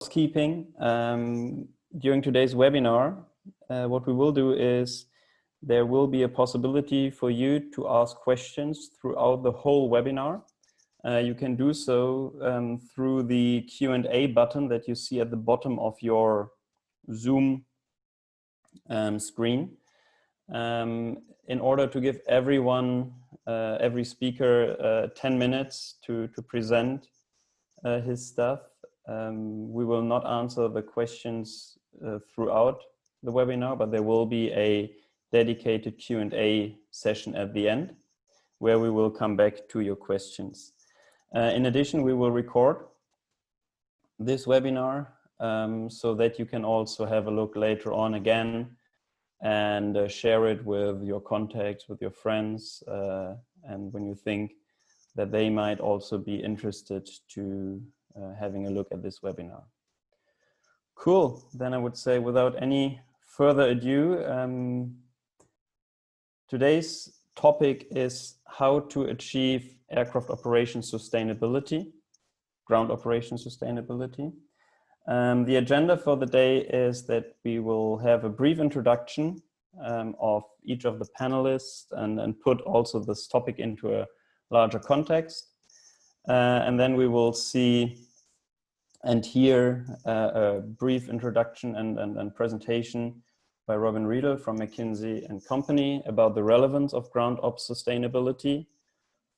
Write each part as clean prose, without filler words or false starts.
housekeeping. During today's webinar, what we will do is there will be a possibility for you to ask questions throughout the whole webinar. You can do so through the Q&A button that you see at the bottom of your Zoom screen. In order to give everyone, every speaker 10 minutes to present his stuff, we will not answer the questions throughout the webinar, but there will be a dedicated Q&A session at the end where we will come back to your questions. In addition, we will record this webinar so that you can also have a look later on again and share it with your contacts, with your friends, and when you think that they might also be interested to having a look at this webinar. Cool, then I would say without any further ado, today's topic is how to achieve aircraft operations sustainability, ground operations sustainability. The agenda for the day is that we will have a brief introduction of each of the panelists and put also this topic into a larger context. And then we will see and hear a brief introduction and presentation by Robin Riedel from McKinsey and Company about the relevance of ground ops sustainability,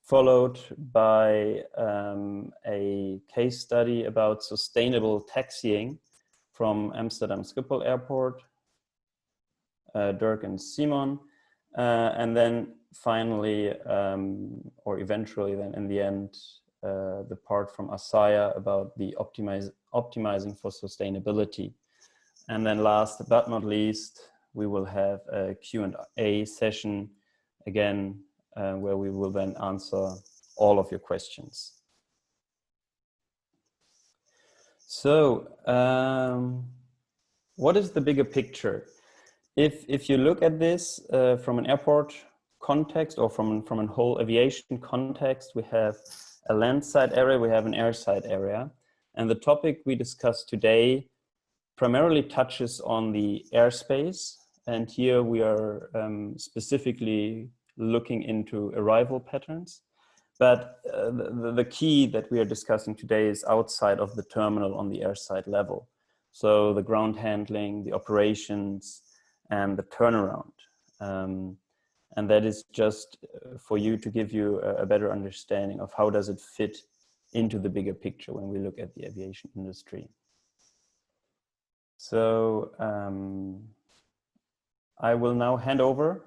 followed by a case study about sustainable taxiing from Amsterdam Schiphol Airport, Dirk and Simon, and then finally, or eventually then in the end, the part from Assaia about the optimizing for sustainability. And then last but not least, we will have a Q&A session again, where we will then answer all of your questions. So, what is the bigger picture? If you look at this from an airport context or from a whole aviation context, we have a landside area, we have an airside area. And the topic we discussed today primarily touches on the airspace. And here we are specifically looking into arrival patterns. But the key that we are discussing today is outside of the terminal on the airside level. So the ground handling, the operations, and the turnaround. And that is just for you to give you a better understanding of how does it fit into the bigger picture when we look at the aviation industry. So I will now hand over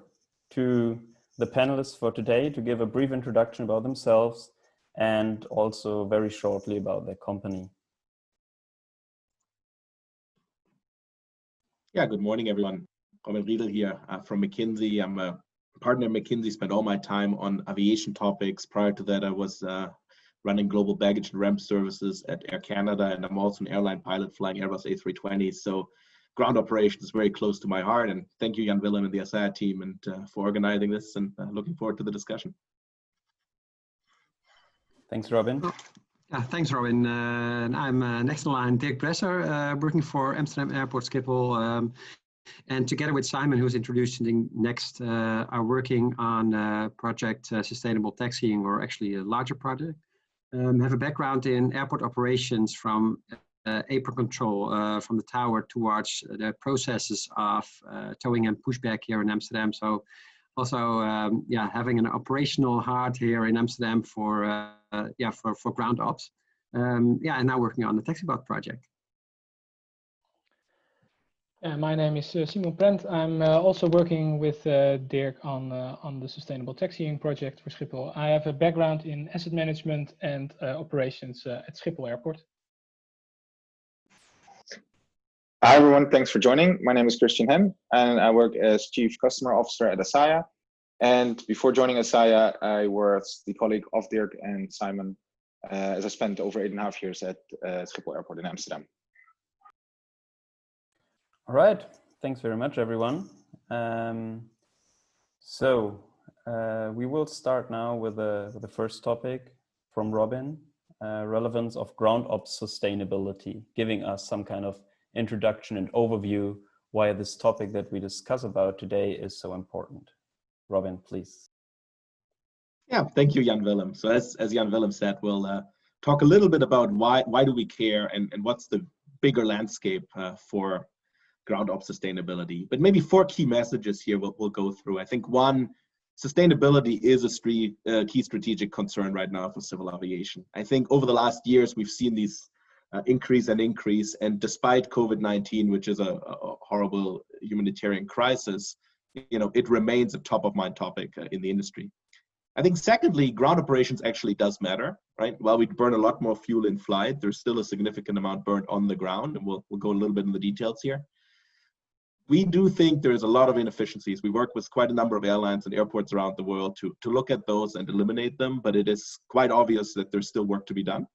to the panelists for today to give a brief introduction about themselves and also very shortly about their company. Yeah, good morning, everyone. Robin Riedel here from McKinsey. I'm a partner at McKinsey, spent all my time on aviation topics. Prior to that, I was running global baggage and ramp services at Air Canada, and I'm also an airline pilot flying Airbus A320s. So ground operations is very close to my heart. And thank you, Jan Willem and the Assaia team, and for organizing this, and looking forward to the discussion. Thanks, Robin. Thanks, Robin. I'm next in line, Dirk Bresser, working for Amsterdam Airport Schiphol. And together with Simon, who's introducing next, are working on project Sustainable Taxiing, or actually a larger project. Have a background in airport operations from apron control from the tower towards the processes of towing and pushback here in Amsterdam. So also, having an operational heart here in Amsterdam for ground ops. And now working on the TaxiBot project. My name is Simon Prent. I'm also working with Dirk on the Sustainable Taxiing project for Schiphol. I have a background in asset management and operations at Schiphol Airport. Hi everyone, thanks for joining. My name is Christiaan Hen and I work as Chief Customer Officer at Assaia. And before joining Assaia, I was the colleague of Dirk and Simon, as I spent over 8.5 years at Schiphol Airport in Amsterdam. All right, thanks very much, everyone. We will start now with the first topic from Robin. relevance of ground ops sustainability, giving us some kind of introduction and overview why this topic that we discuss about today is so important. Robin, please. Yeah, thank you, Jan Willem. So as Jan Willem said, we'll talk a little bit about why do we care and what's the bigger landscape for ground ops sustainability. But maybe 4 key messages here we'll go through. I think one, sustainability is a key strategic concern right now for civil aviation. I think over the last years, we've seen these increase, and despite COVID-19, which is a horrible humanitarian crisis, it remains a top of mind topic in the industry. I think secondly, ground operations actually does matter, right? While we burn a lot more fuel in flight, there's still a significant amount burned on the ground, and we'll go a little bit in the details here. We do think there's a lot of inefficiencies. We work with quite a number of airlines and airports around the world to look at those and eliminate them, but it is quite obvious that there's still work to be done.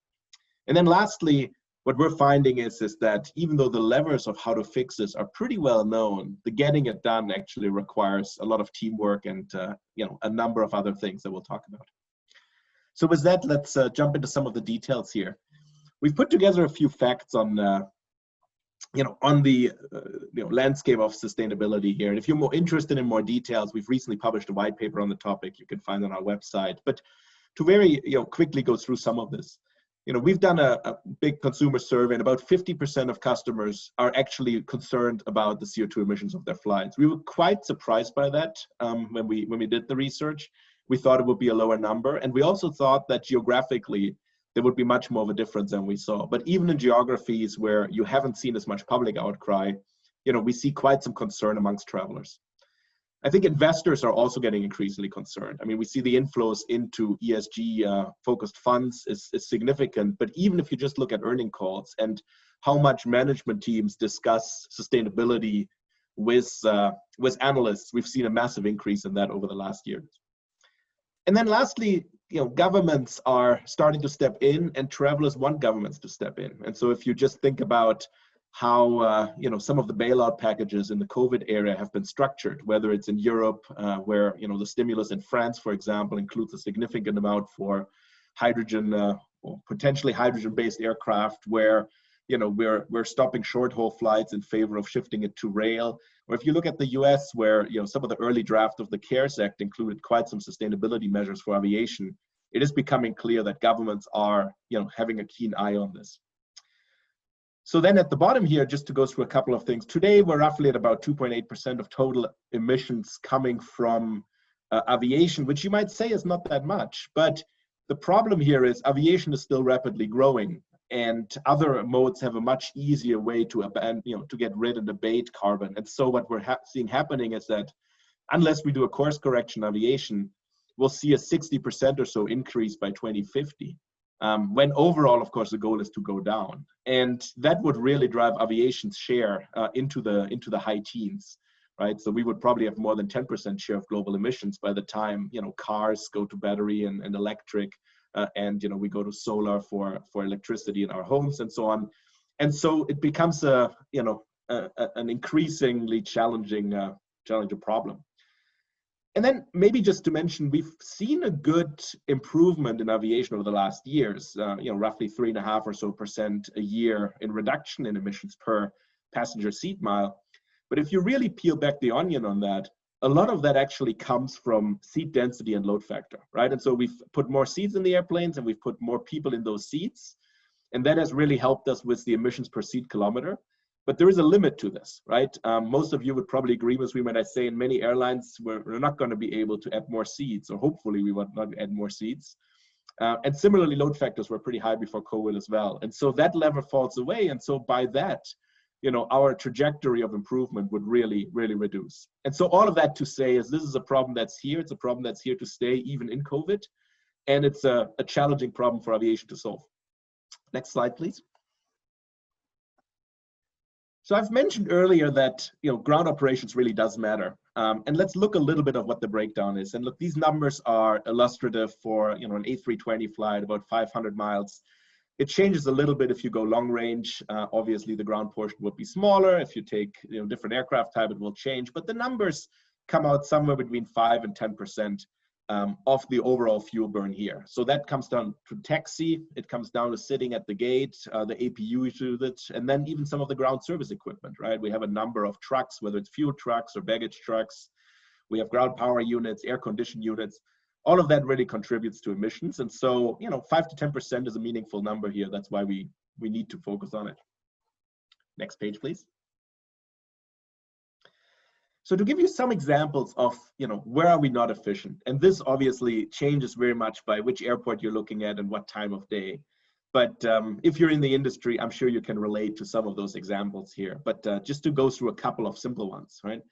And then lastly, what we're finding is that even though the levers of how to fix this are pretty well known, the getting it done actually requires a lot of teamwork and a number of other things that we'll talk about. So with that, let's jump into some of the details here. We've put together a few facts on the landscape of sustainability here. And if you're more interested in more details, we've recently published a white paper on the topic you can find on our website. But to very quickly go through some of this, we've done a big consumer survey, and about 50% of customers are actually concerned about the CO2 emissions of their flights. We were quite surprised by that when we did the research. We thought it would be a lower number, and we also thought that geographically there would be much more of a difference than we saw. But even in geographies where you haven't seen as much public outcry, we see quite some concern amongst travelers. I think investors are also getting increasingly concerned. I mean, we see the inflows into ESG focused funds is significant, but even if you just look at earning calls and how much management teams discuss sustainability with analysts, we've seen a massive increase in that over the last years. And then lastly, governments are starting to step in, and travelers want governments to step in. And so if you just think about how some of the bailout packages in the COVID era have been structured, whether it's in Europe, where the stimulus in France, for example, includes a significant amount for hydrogen or potentially hydrogen-based aircraft, where we're stopping short-haul flights in favor of shifting it to rail. Or if you look at the US, where some of the early draft of the CARES Act included quite some sustainability measures for aviation, it is becoming clear that governments are having a keen eye on this. So then at the bottom here, just to go through a couple of things. Today, we're roughly at about 2.8% of total emissions coming from aviation, which you might say is not that much. But the problem here is aviation is still rapidly growing, and other modes have a much easier way to get rid and abate carbon. And so what we're seeing happening is that unless we do a course correction in aviation, we'll see a 60% or so increase by 2050. When overall, of course, the goal is to go down, and that would really drive aviation's share into the high teens, right? So we would probably have more than 10% share of global emissions by the time cars go to battery and electric, and we go to solar for electricity in our homes and so on. And so it becomes an increasingly challenging problem. And then maybe just to mention, we've seen a good improvement in aviation over the last years, roughly 3.5% or so a year in reduction in emissions per passenger seat mile. But if you really peel back the onion on that, a lot of that actually comes from seat density and load factor, right? And so we've put more seats in the airplanes, and we've put more people in those seats. And that has really helped us with the emissions per seat kilometer. But there is a limit to this, right? Most of you would probably agree with me when I say in many airlines, we're not going to be able to add more seats, or hopefully we will not add more seats. And similarly, load factors were pretty high before COVID as well. And so that lever falls away. And so by that, our trajectory of improvement would really, really reduce. And so all of that to say is this is a problem that's here. It's a problem that's here to stay even in COVID. And it's a challenging problem for aviation to solve. Next slide, please. So I've mentioned earlier that ground operations really does matter, and let's look a little bit of what the breakdown is. And look, these numbers are illustrative for an A320 flight, about 500 miles. It changes a little bit if you go long range. Obviously, the ground portion would be smaller. If you take different aircraft type, it will change. But the numbers come out somewhere between 5 and 10%. of the overall fuel burn here. So that comes down to taxi, it comes down to sitting at the gate, the APU usage, and then even some of the ground service equipment, right? We have a number of trucks, whether it's fuel trucks or baggage trucks. We have ground power units, air conditioning units. All of that really contributes to emissions. And so, 5 to 10% is a meaningful number here. That's why we need to focus on it. Next page, please. So to give you some examples of, where are we not efficient? And this obviously changes very much by which airport you're looking at and what time of day. But if you're in the industry, I'm sure you can relate to some of those examples here. But just to go through a couple of simple ones, right?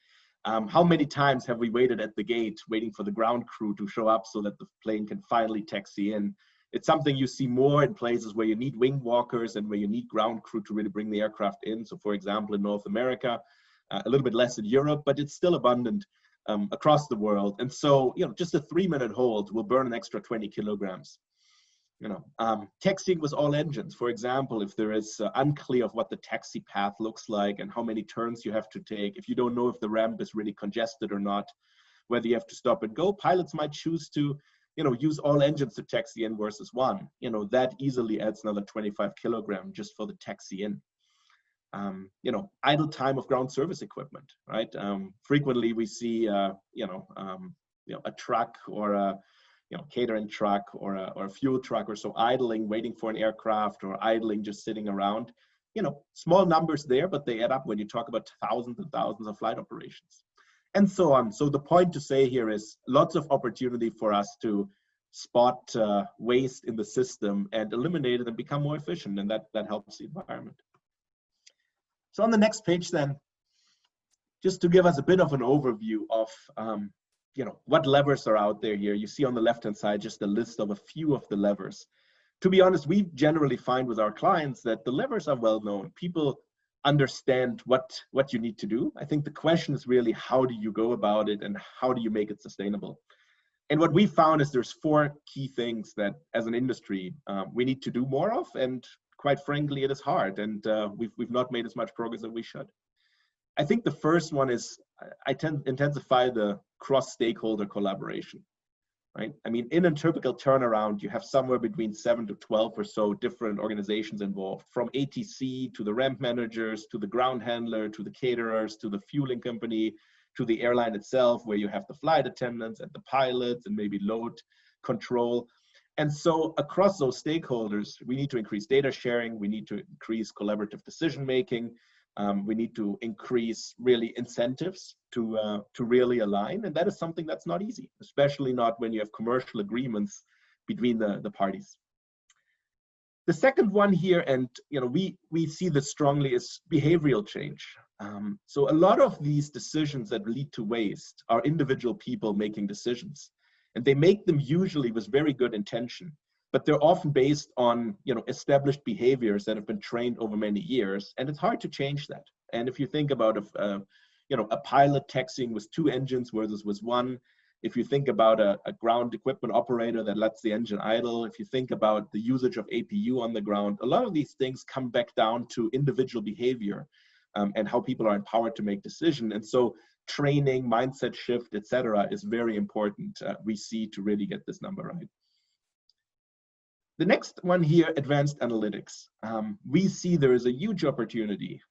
How many times have we waited at the gate waiting for the ground crew to show up so that the plane can finally taxi in? It's something you see more in places where you need wing walkers and where you need ground crew to really bring the aircraft in. So for example, in North America, a little bit less in Europe, but it's still abundant across the world. And so, just a 3-minute hold will burn an extra 20 kilograms. Taxiing with all engines, for example, if there is unclear of what the taxi path looks like and how many turns you have to take, if you don't know if the ramp is really congested or not, whether you have to stop and go, pilots might choose to, use all engines to taxi in versus one. That easily adds another 25 kilograms just for the taxi in. Idle time of ground service equipment, right? Frequently we see, a truck or a, catering truck or a fuel truck or so idling, waiting for an aircraft, or idling, just sitting around. Small numbers there, but they add up when you talk about thousands and thousands of flight operations, and so on. So the point to say here is lots of opportunity for us to spot waste in the system and eliminate it and become more efficient, and that helps the environment. So on the next page then, just to give us a bit of an overview of what levers are out there here. You see on the left-hand side just a list of a few of the levers. To be honest, we generally find with our clients that the levers are well known. People understand what you need to do. I think the question is really, how do you go about it and how do you make it sustainable? And what we found is there's 4 key things that as an industry we need to do more of, and quite frankly, it is hard, and we've not made as much progress as we should. I think the first one is intensify the cross-stakeholder collaboration, right? I mean, in a typical turnaround, you have somewhere between 7 to 12 or so different organizations involved, from ATC to the ramp managers, to the ground handler, to the caterers, to the fueling company, to the airline itself, where you have the flight attendants and the pilots and maybe load control. And so across those stakeholders, we need to increase data sharing, we need to increase collaborative decision-making, we need to increase really incentives to really align. And that is something that's not easy, especially not when you have commercial agreements between the parties. The second one here, and we see this strongly, is behavioral change. So a lot of these decisions that lead to waste are individual people making decisions. And they make them usually with very good intention, but they're often based on established behaviors that have been trained over many years, and it's hard to change that. And if you think about a pilot taxiing with 2 engines versus with 1, if you think about a ground equipment operator that lets the engine idle, if you think about the usage of APU on the ground, a lot of these things come back down to individual behavior and how people are empowered to make decisions. And so training, mindset shift, etc., is very important, we see, to really get this number right. The next one here, advanced analytics. We see there is a huge opportunity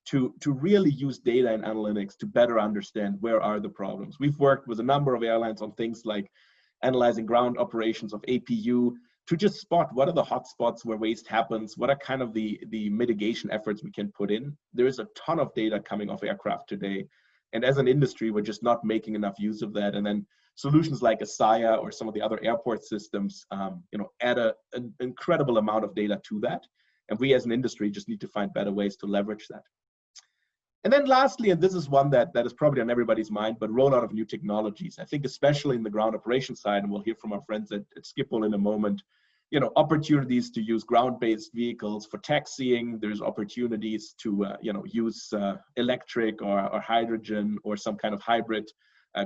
to really use data and analytics to better understand where are the problems. We've worked with a number of airlines on things like analyzing ground operations of APU to just spot what are the hotspots where waste happens, what are kind of the mitigation efforts we can put in. There is a ton of data coming off aircraft today. And as an industry, we're just not making enough use of that. And then solutions like Assaia or some of the other airport systems, add an incredible amount of data to that. And we as an industry just need to find better ways to leverage that. And then lastly, and this is one that is probably on everybody's mind, but rollout of new technologies. I think especially in the ground operations side, and we'll hear from our friends at Schiphol in a moment, opportunities to use ground-based vehicles for taxiing. There's opportunities to use electric or hydrogen or some kind of hybrid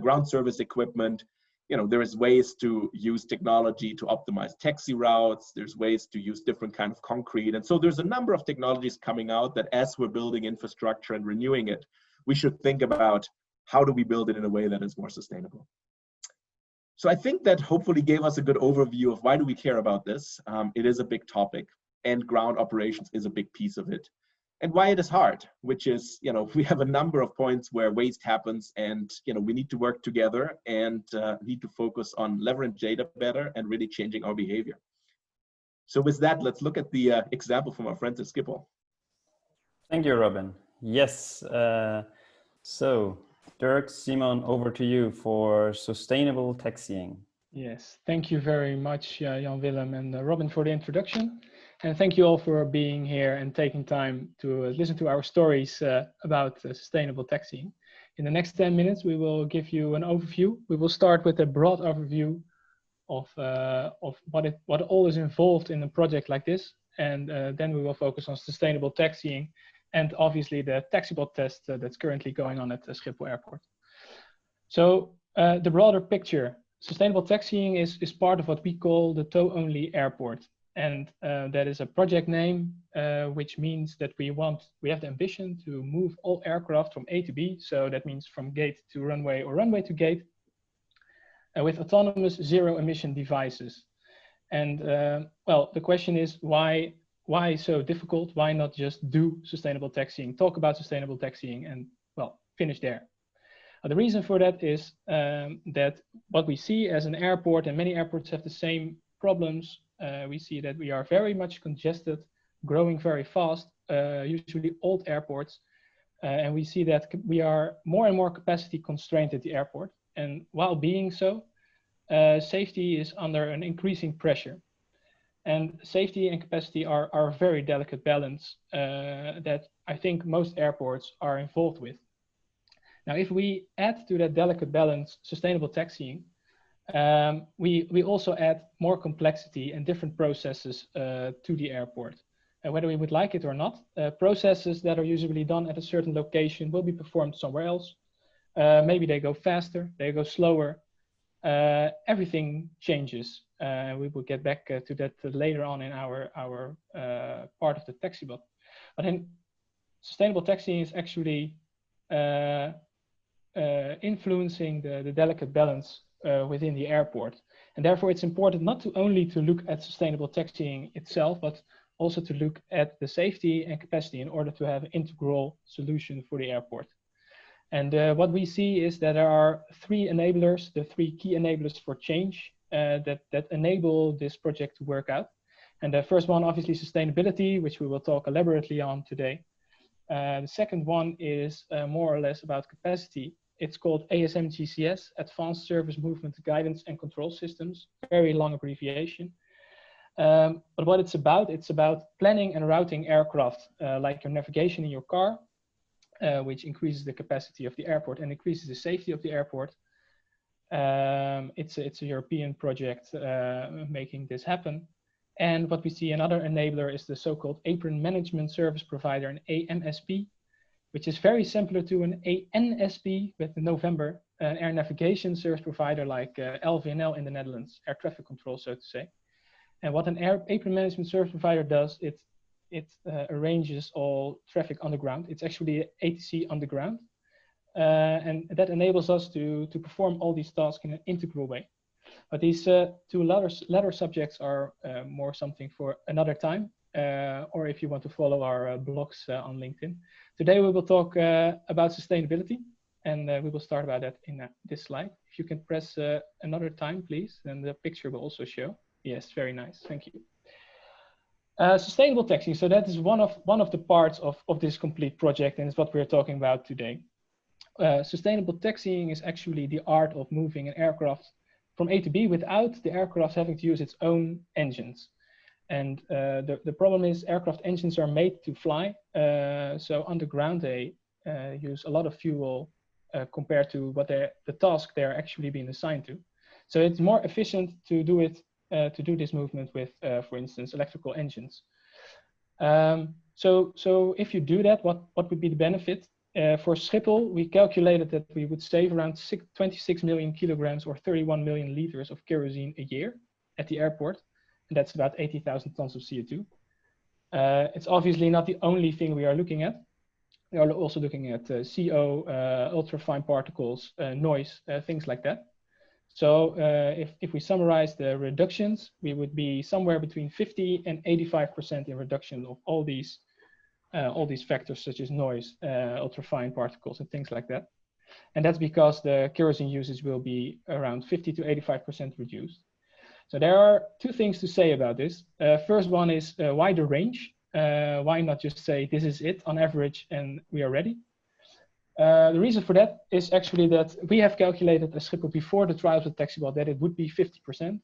ground service equipment. There is ways to use technology to optimize taxi routes. There's ways to use different kind of concrete. And so there's a number of technologies coming out that as we're building infrastructure and renewing it, we should think about how do we build it in a way that is more sustainable. So I think that hopefully gave us a good overview of why do we care about this. It is a big topic, and ground operations is a big piece of it. And why it is hard, which is, we have a number of points where waste happens, and we need to work together and need to focus on leveraging data better and really changing our behavior. So with that, let's look at the example from our friends at Schiphol. Thank you, Robin. Yes. So Dirk, Simon, over to you for sustainable taxiing. Yes, thank you very much, Jan Willem and Robin, for the introduction. And thank you all for being here and taking time to listen to our stories about sustainable taxiing. In the next 10 minutes, we will give you an overview. We will start with a broad overview of what all is involved in a project like this. And then we will focus on sustainable taxiing and obviously the taxibot test that's currently going on at the Schiphol Airport. So the broader picture, sustainable taxiing is part of what we call the tow-only airport. And that is a project name, which means that we have the ambition to move all aircraft from A to B. So that means from gate to runway or runway to gate with autonomous zero emission devices. And well, the question is why so difficult? Why not just do sustainable taxiing, talk about sustainable taxiing and well, finish there? The reason for that is that what we see as an airport, and many airports have the same problems, we see that we are very much congested, growing very fast, usually old airports. And we see that we are more and more capacity constrained at the airport. And while being so, safety is under an increasing pressure. And safety and capacity are a very delicate balance that I think most airports are involved with. Now, if we add to that delicate balance sustainable taxiing, we also add more complexity and different processes to the airport. And whether we would like it or not, processes that are usually done at a certain location will be performed somewhere else. Maybe they go faster, they go slower. Everything changes. We will get back to that later on in our part of the taxibot. But then sustainable taxiing is actually influencing the delicate balance within the airport. And therefore it's important not to only to look at sustainable taxiing itself, but also to look at the safety and capacity in order to have an integral solution for the airport. And what we see is that there are three enablers, the three key enablers for change that enable this project to work out. And the first one, obviously, sustainability, which we will talk elaborately on today. The second one is more or less about capacity. It's called ASMGCS, Advanced Service Movement Guidance and Control Systems, very long abbreviation. But what it's about planning and routing aircraft, like your navigation in your car, which increases the capacity of the airport and increases the safety of the airport. It's a European project making this happen. And what we see another enabler is the so-called Apron Management Service Provider, an AMSP, which is very similar to an ANSP with November, an air navigation service provider like LVNL in the Netherlands, air traffic control, so to say. And what an Apron Management Service Provider does, it arranges all traffic underground. It's actually ATC underground. And that enables us to perform all these tasks in an integral way. But these two latter subjects are more something for another time, or if you want to follow our blogs on LinkedIn. Today we will talk about sustainability, and we will start about that in this slide. If you can press another time, please, then the picture will also show. Yes, very nice, thank you. Sustainable taxiing, so that is one of the parts of this complete project, and it's what we're talking about today. Sustainable taxiing is actually the art of moving an aircraft from A to B without the aircraft having to use its own engines. And the problem is aircraft engines are made to fly, so underground they use a lot of fuel compared to what the task they're actually being assigned to. So it's more efficient to do it to do this movement with, for instance, electrical engines. So if you do that, what would be the benefit? For Schiphol, we calculated that we would save around 26 million kilograms or 31 million liters of kerosene a year at the airport. And that's about 80,000 tons of CO2. It's obviously not the only thing we are looking at. We are also looking at CO, ultrafine particles, noise, things like that. So if we summarize the reductions, we would be somewhere between 50 and 85% in reduction of all these factors such as noise, ultrafine particles, and things like that. And that's because the kerosene usage will be around 50 to 85% reduced. So there are two things to say about this. First one is why the range? Why not just say this is it on average and we are ready? The reason for that is actually that we have calculated at Schiphol before the trials with TaxiBot that it would be 50%.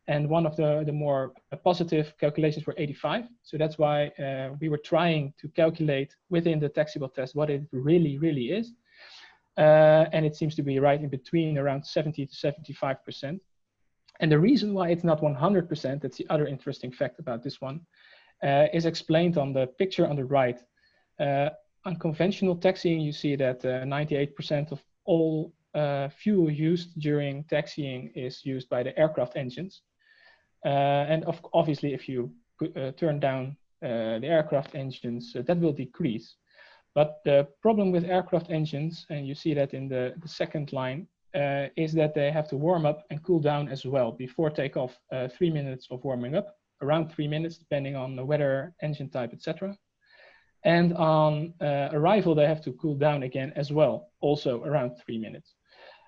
And one of the more positive calculations were 85. So that's why we were trying to calculate within the TaxiBot test what it really is. And it seems to be right in between around 70 to 75%. And the reason why it's not 100%, that's the other interesting fact about this one, is explained on the picture on the right. On conventional taxiing, you see that 98% of all fuel used during taxiing is used by the aircraft engines. And obviously, if you turn down the aircraft engines, that will decrease. But the problem with aircraft engines, and you see that in the second line, is that they have to warm up and cool down as well before takeoff. 3 minutes of warming up, around 3 minutes, depending on the weather, engine type, etc. And on arrival, they have to cool down again as well, also around 3 minutes.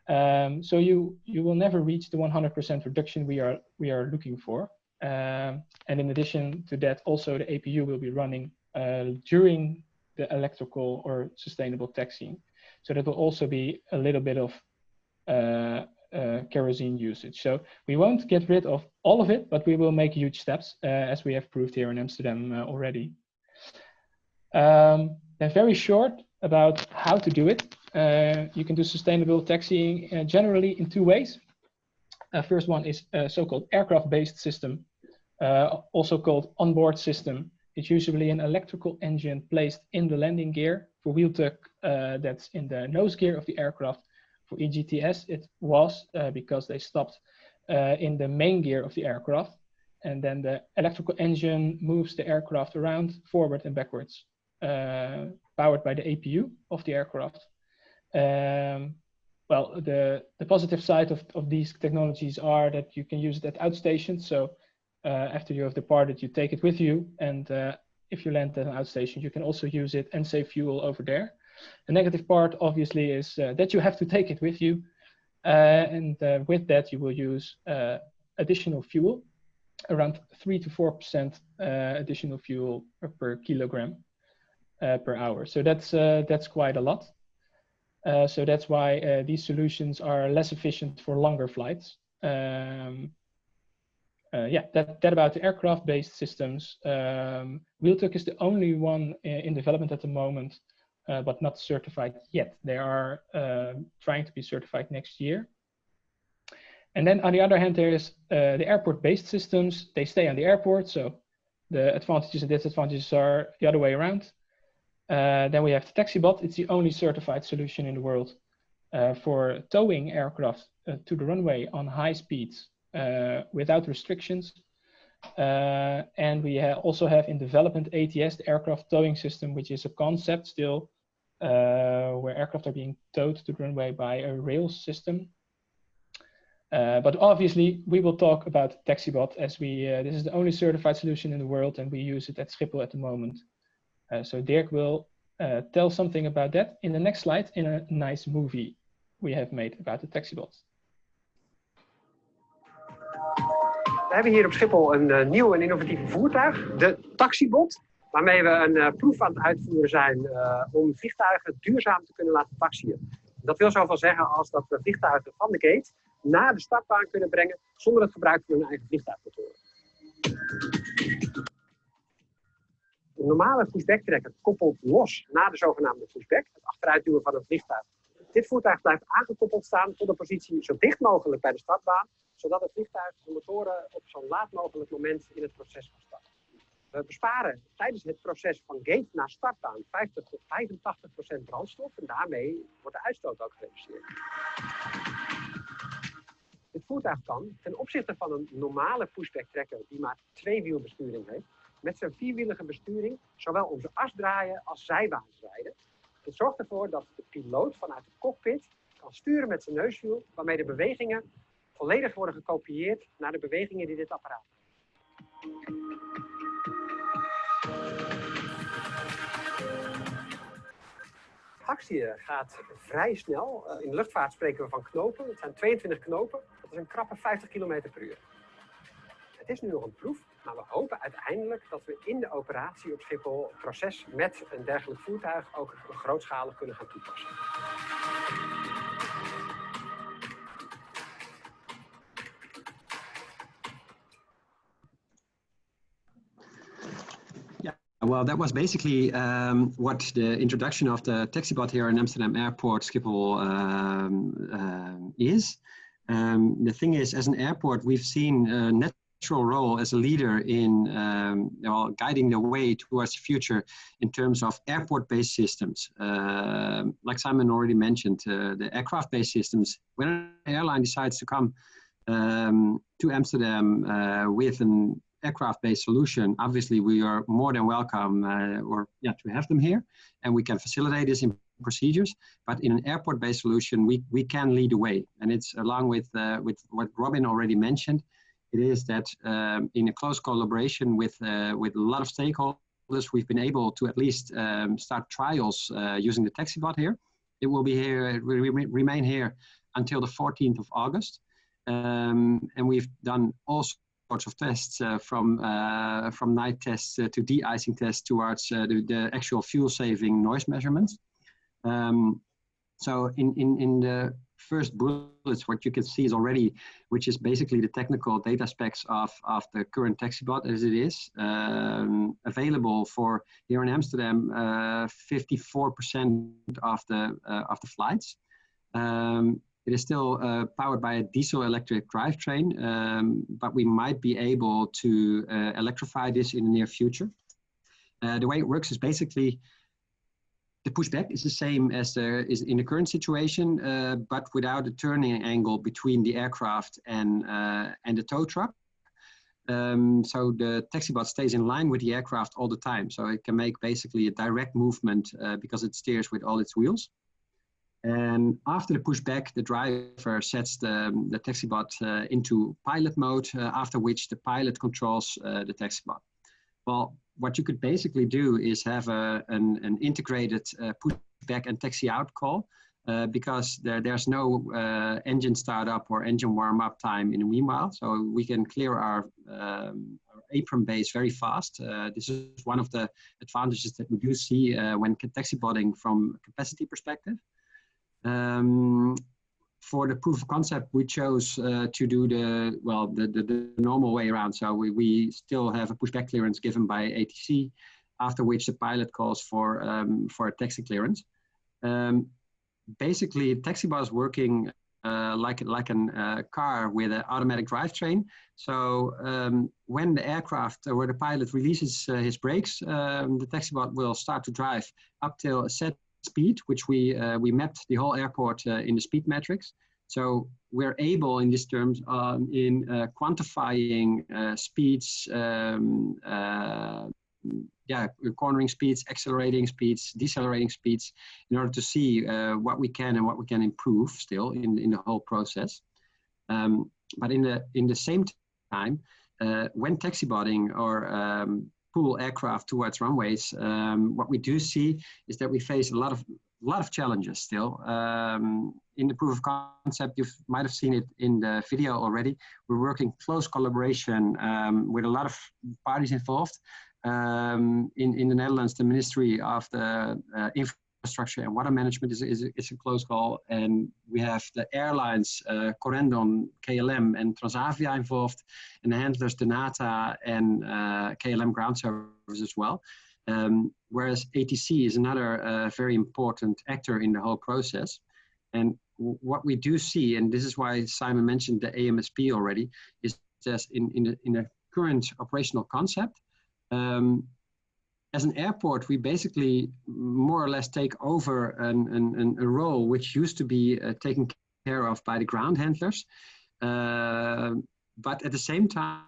So you will never reach the 100% reduction we are looking for. And in addition to that, also the APU will be running during the electrical or sustainable taxiing. So that will also be a little bit of kerosene usage. So we won't get rid of all of it, but we will make huge steps, as we have proved here in Amsterdam already. And very short about how to do it. You can do sustainable taxiing generally in two ways. First one is a so-called aircraft-based system, also called onboard system. It's usually an electrical engine placed in the landing gear. For wheel tuck, that's in the nose gear of the aircraft. For EGTS, it was because they stopped in the main gear of the aircraft. And then the electrical engine moves the aircraft around, forward and backwards, powered by the APU of the aircraft. Well, the positive side of these technologies are that you can use it at outstations. So after you have departed, you take it with you. And if you land at an outstation, you can also use it and save fuel over there. The negative part, obviously, is that you have to take it with you. And with that, you will use additional fuel, around 3 to 4% additional fuel per kilogram per hour. So that's quite a lot. So that's why these solutions are less efficient for longer flights. Yeah, that about the aircraft-based systems. Wheeltuck is the only one in development at the moment, but not certified yet. They are trying to be certified next year. And then on the other hand, there is the airport-based systems. They stay on the airport, so the advantages and disadvantages are the other way around. Then we have the TaxiBot. It's the only certified solution in the world for towing aircraft to the runway on high speeds without restrictions. And we also have in development ATS, the aircraft towing system, which is a concept still where aircraft are being towed to the runway by a rail system. But obviously, we will talk about TaxiBot as this is the only certified solution in the world, and we use it at Schiphol at the moment. So Dirk will tell something about that in the next slide in a nice movie we have made about the TaxiBot. We hebben hier op Schiphol een nieuw en innovatief voertuig, de TaxiBot, waarmee we een proef aan het uitvoeren zijn om vliegtuigen duurzaam te kunnen laten taxiën. Dat wil zoveel zeggen als dat we vliegtuigen van de gate naar de startbaan kunnen brengen zonder het gebruik van hun eigen vliegtuigmotoren. Een normale pushback-trekker koppelt los na de zogenaamde pushback, het achteruitduwen van een vliegtuig. Dit voertuig blijft aangekoppeld staan tot de positie zo dicht mogelijk bij de startbaan, zodat het vliegtuig de motoren op zo laat mogelijk moment in het proces kan starten. We besparen tijdens het proces van gate naar startbaan 50 tot 85% brandstof en daarmee wordt de uitstoot ook gereduceerd. Dit voertuig kan, ten opzichte van een normale pushback-trekker die maar tweewielbesturing heeft, met zijn vierwielige besturing zowel onze as draaien als zijwaarts rijden. Dit zorgt ervoor dat de piloot vanuit de cockpit kan sturen met zijn neuswiel, waarmee de bewegingen volledig worden gekopieerd naar de bewegingen die dit apparaat. Taxiën gaat vrij snel. In de luchtvaart spreken we van knopen. Het zijn 22 knopen. Dat is een krappe 50 km per uur. Het is nu nog een proef, maar we hopen uiteindelijk dat we in de operatie op Schiphol het proces met een dergelijk voertuig ook grootschalig kunnen gaan toepassen. Well, that was basically what the introduction of the taxibot here in Amsterdam Airport Schiphol is. The thing is, as an airport, we've seen a natural role as a leader in guiding the way towards the future in terms of airport-based systems. Like Simon already mentioned, the aircraft-based systems, when an airline decides to come to Amsterdam with an aircraft-based solution, obviously we are more than welcome to have them here, and we can facilitate this in procedures. But in an airport-based solution, we can lead the way, and it's along with what Robin already mentioned. It is that in a close collaboration with a lot of stakeholders, we've been able to at least start trials using the taxibot here. It will be here, it will remain here until the 14th of August, and we've done all sorts of tests from night tests to de-icing tests towards the actual fuel-saving noise measurements. So in the first bullets, what you can see is already, which is basically the technical data specs of the current taxibot as it is, available for here in Amsterdam, 54% of the flights. It is still powered by a diesel-electric drivetrain, but we might be able to electrify this in the near future. The way it works is basically the pushback is the same as there is in the current situation, but without a turning angle between the aircraft and the tow truck. So the taxibot stays in line with the aircraft all the time. So it can make basically a direct movement because it steers with all its wheels. And after the pushback, the driver sets the taxibot into pilot mode, after which the pilot controls the taxibot. Well, what you could basically do is have an integrated pushback and taxi out call, because there's no engine startup or engine warm-up time in the meanwhile. So we can clear our apron base very fast. This is one of the advantages that we do see when taxibotting from a capacity perspective. For the proof of concept, we chose to do the normal way around. So we still have a pushback clearance given by ATC, after which the pilot calls for a taxi clearance. Basically, taxibot is working like a car with an automatic drivetrain. So when the aircraft or the pilot releases his brakes, the taxibot will start to drive up till a set speed, which we mapped the whole airport in the speed metrics. So we're able in these terms in quantifying speeds, cornering speeds, accelerating speeds, decelerating speeds, in order to see what we can and what we can improve still in the whole process. But in the same time, when taxibotting or pull aircraft towards runways, what we do see is that we face a lot of challenges still. In the proof of concept, you might have seen it in the video already. We're working close collaboration with a lot of parties involved. In the Netherlands, the Ministry of the Infrastructure and Water Management is a close call, and we have the airlines, Corendon, KLM, and Transavia involved, and the handlers Denata and KLM Ground Service as well. Whereas ATC is another very important actor in the whole process. And what we do see, and this is why Simon mentioned the AMSP already, is just in the current operational concept. As an airport, we basically more or less take over a role which used to be taken care of by the ground handlers. But at the same time,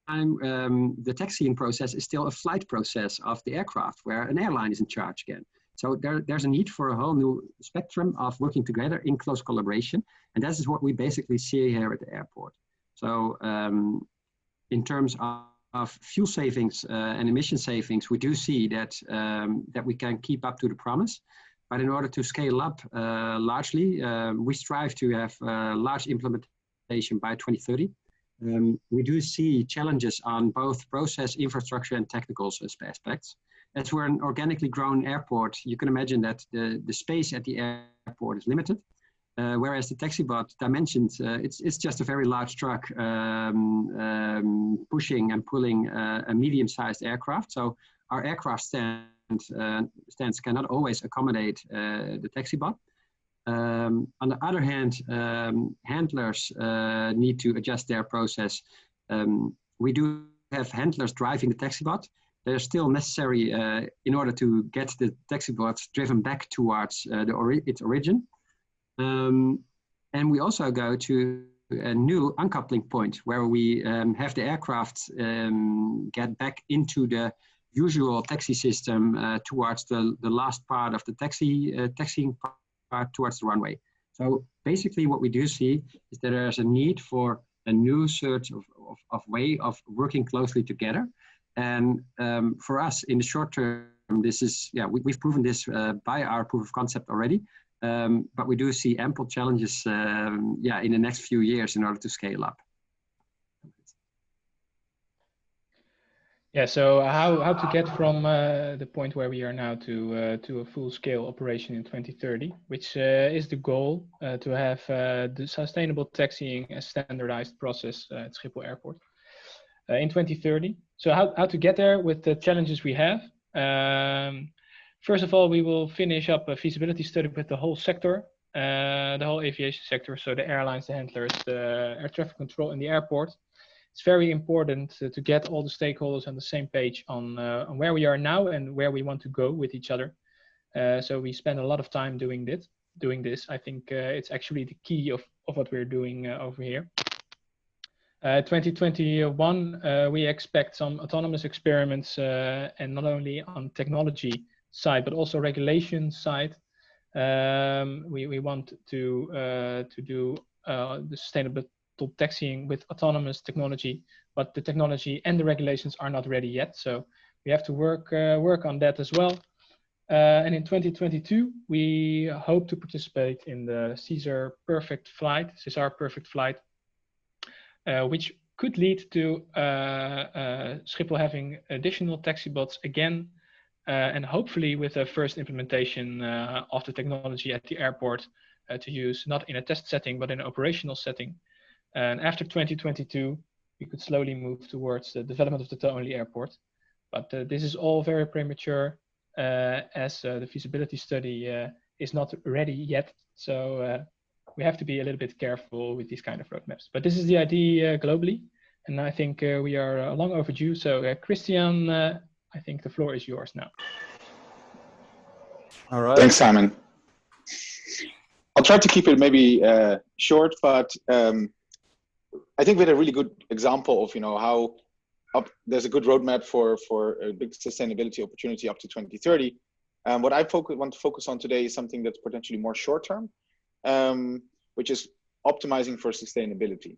the taxiing process is still a flight process of the aircraft, where an airline is in charge again. So there's a need for a whole new spectrum of working together in close collaboration. And that is what we basically see here at the airport. So in terms of fuel savings and emission savings, we do see that, that we can keep up to the promise. But in order to scale up largely, we strive to have large implementation by 2030. We do see challenges on both process, infrastructure, and technical aspects. As we're an organically grown airport, you can imagine that the space at the airport is limited. Whereas the taxibot dimensions, it's just a very large truck pushing and pulling a medium-sized aircraft. So our aircraft stands cannot always accommodate the taxibot. On the other hand, handlers need to adjust their process. We do have handlers driving the taxibot. They're still necessary in order to get the taxibot driven back towards its origin. And we also go to a new uncoupling point where we have the aircraft get back into the usual taxi system towards the last part of the taxiing part towards the runway. So basically what we do see is that there's a need for a new sort of way of working closely together. And for us in the short term, this is, we've proven this by our proof of concept already. But we do see ample challenges, in the next few years in order to scale up. Yeah. So how to get from the point where we are now to a full-scale operation in 2030, which is the goal to have the sustainable taxiing as standardized process at Schiphol Airport in 2030. So how to get there with the challenges we have. First of all, we will finish up a feasibility study with the whole sector, the whole aviation sector, so the airlines, the handlers, the air traffic control in the airport. It's very important to get all the stakeholders on the same page on where we are now and where we want to go with each other. So we spend a lot of time doing this. I think it's actually the key of what we're doing over here. 2021, we expect some autonomous experiments, and not only on technology side, but also regulation side. We want to do the sustainable taxiing with autonomous technology, but the technology and the regulations are not ready yet. So we have to work on that as well. And in 2022, we hope to participate in the CSAR Perfect Flight, which could lead to Schiphol having additional taxi bots again, and hopefully with a first implementation of the technology at the airport to use not in a test setting, but in an operational setting. And after 2022, we could slowly move towards the development of the tow-only airport. But this is all very premature as the feasibility study is not ready yet. So we have to be a little bit careful with these kind of roadmaps. But this is the idea globally. And I think we are long overdue. So Christiaan, I think the floor is yours now. All right. Thanks, Simon. I'll try to keep it maybe short, but I think we had a really good example of how there's a good roadmap for a big sustainability opportunity up to 2030. What I want to focus on today is something that's potentially more short term, which is optimizing for sustainability.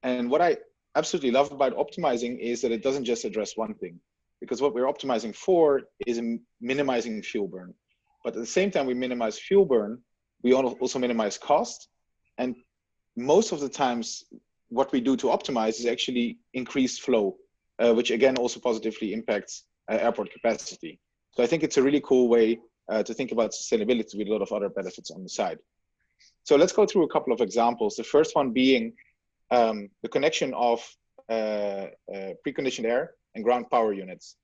And what I absolutely love about optimizing is that it doesn't just address one thing, because what we're optimizing for is minimizing fuel burn. But at the same time we minimize fuel burn, we also minimize cost. And most of the times what we do to optimize is actually increase flow, which again also positively impacts airport capacity. So I think it's a really cool way to think about sustainability with a lot of other benefits on the side. So let's go through a couple of examples. The first one being the connection of preconditioned air and ground power units.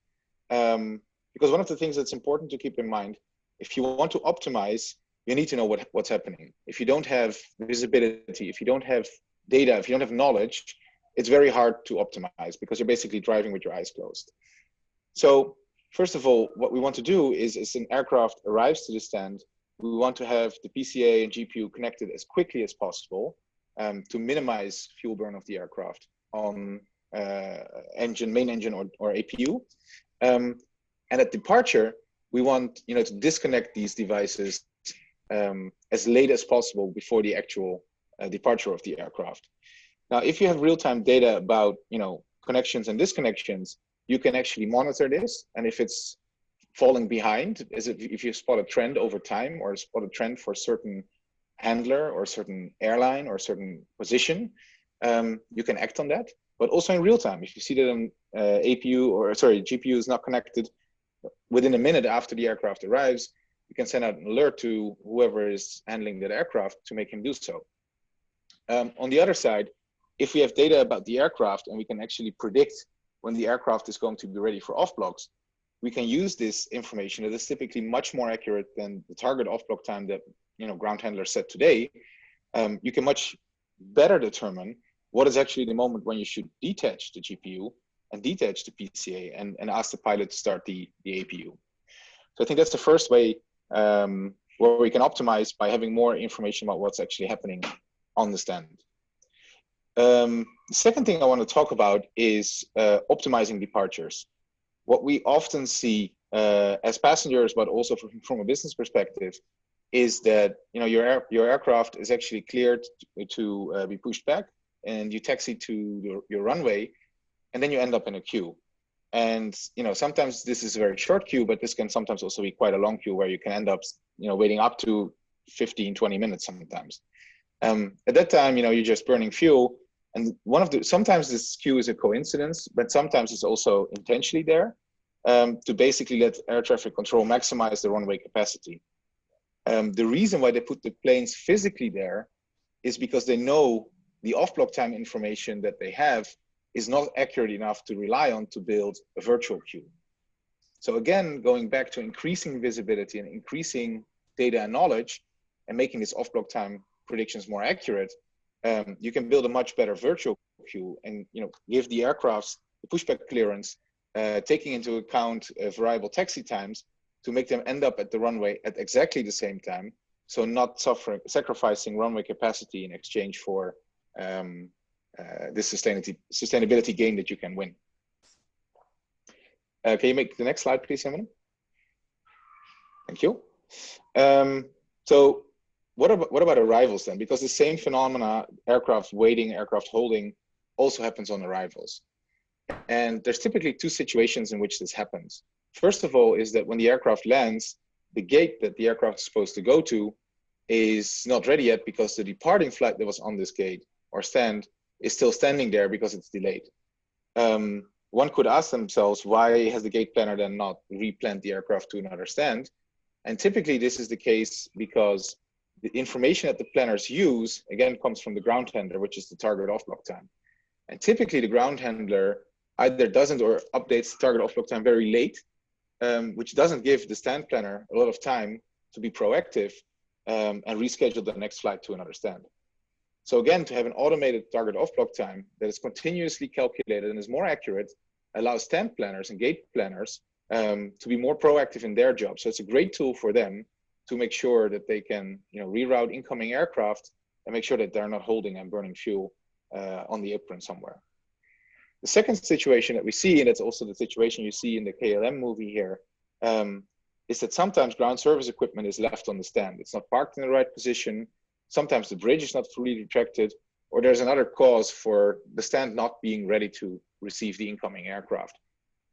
Because one of the things that's important to keep in mind, if you want to optimize, you need to know what's happening. If you don't have visibility, if you don't have data, if you don't have knowledge, it's very hard to optimize because you're basically driving with your eyes closed. So first of all, what we want to do is as an aircraft arrives to the stand, we want to have the PCA and GPU connected as quickly as possible to minimize fuel burn of the aircraft on main engine or APU. And at departure, we want to disconnect these devices as late as possible before the actual departure of the aircraft. Now, if you have real-time data about connections and disconnections, you can actually monitor this, and if it's falling behind, if you spot a trend over time or spot a trend for a certain handler or a certain airline or a certain position, you can act on that. But also in real time, if you see that an GPU is not connected, within a minute after the aircraft arrives, you can send out an alert to whoever is handling that aircraft to make him do so. On the other side, if we have data about the aircraft and we can actually predict when the aircraft is going to be ready for off-blocks, we can use this information that is typically much more accurate than the target off-block time that ground handlers set today. You can much better determine what is actually the moment when you should detach the GPU and detach the PCA and ask the pilot to start the APU. So I think that's the first way where we can optimize by having more information about what's actually happening on the stand. The second thing I want to talk about is optimizing departures. What we often see as passengers, but also from a business perspective, is that your aircraft is actually cleared to be pushed back, and you taxi to your runway, and then you end up in a queue. And sometimes this is a very short queue, but this can sometimes also be quite a long queue where you can end up waiting up to 15-20 minutes sometimes. At that time, you're just burning fuel. And sometimes this queue is a coincidence, but sometimes it's also intentionally there to basically let air traffic control maximize the runway capacity. The reason why they put the planes physically there is because they know the off-block time information that they have is not accurate enough to rely on to build a virtual queue. So again, going back to increasing visibility and increasing data and knowledge and making these off-block time predictions more accurate, you can build a much better virtual queue and give the aircrafts the pushback clearance, taking into account variable taxi times to make them end up at the runway at exactly the same time, so not sacrificing runway capacity in exchange for this sustainability gain that you can win. Can you make the next slide, please, Simon? Thank you. So what about arrivals then? Because the same phenomena, aircraft waiting, aircraft holding, also happens on arrivals. And there's typically two situations in which this happens. First of all is that when the aircraft lands, the gate that the aircraft is supposed to go to is not ready yet because the departing flight that was on this gate or stand is still standing there because it's delayed. One could ask themselves, why has the gate planner then not replanned the aircraft to another stand? And typically this is the case because the information that the planners use, again, comes from the ground handler, which is the target off-block time. And typically the ground handler either doesn't or updates the target off-block time very late, which doesn't give the stand planner a lot of time to be proactive and reschedule the next flight to another stand. So again, to have an automated target off-block time that is continuously calculated and is more accurate allows stand planners and gate planners to be more proactive in their job. So it's a great tool for them to make sure that they can reroute incoming aircraft and make sure that they're not holding and burning fuel on the apron somewhere. The second situation that we see, and it's also the situation you see in the KLM movie here, is that sometimes ground service equipment is left on the stand. It's not parked in the right position. Sometimes the bridge is not fully retracted, or there's another cause for the stand not being ready to receive the incoming aircraft.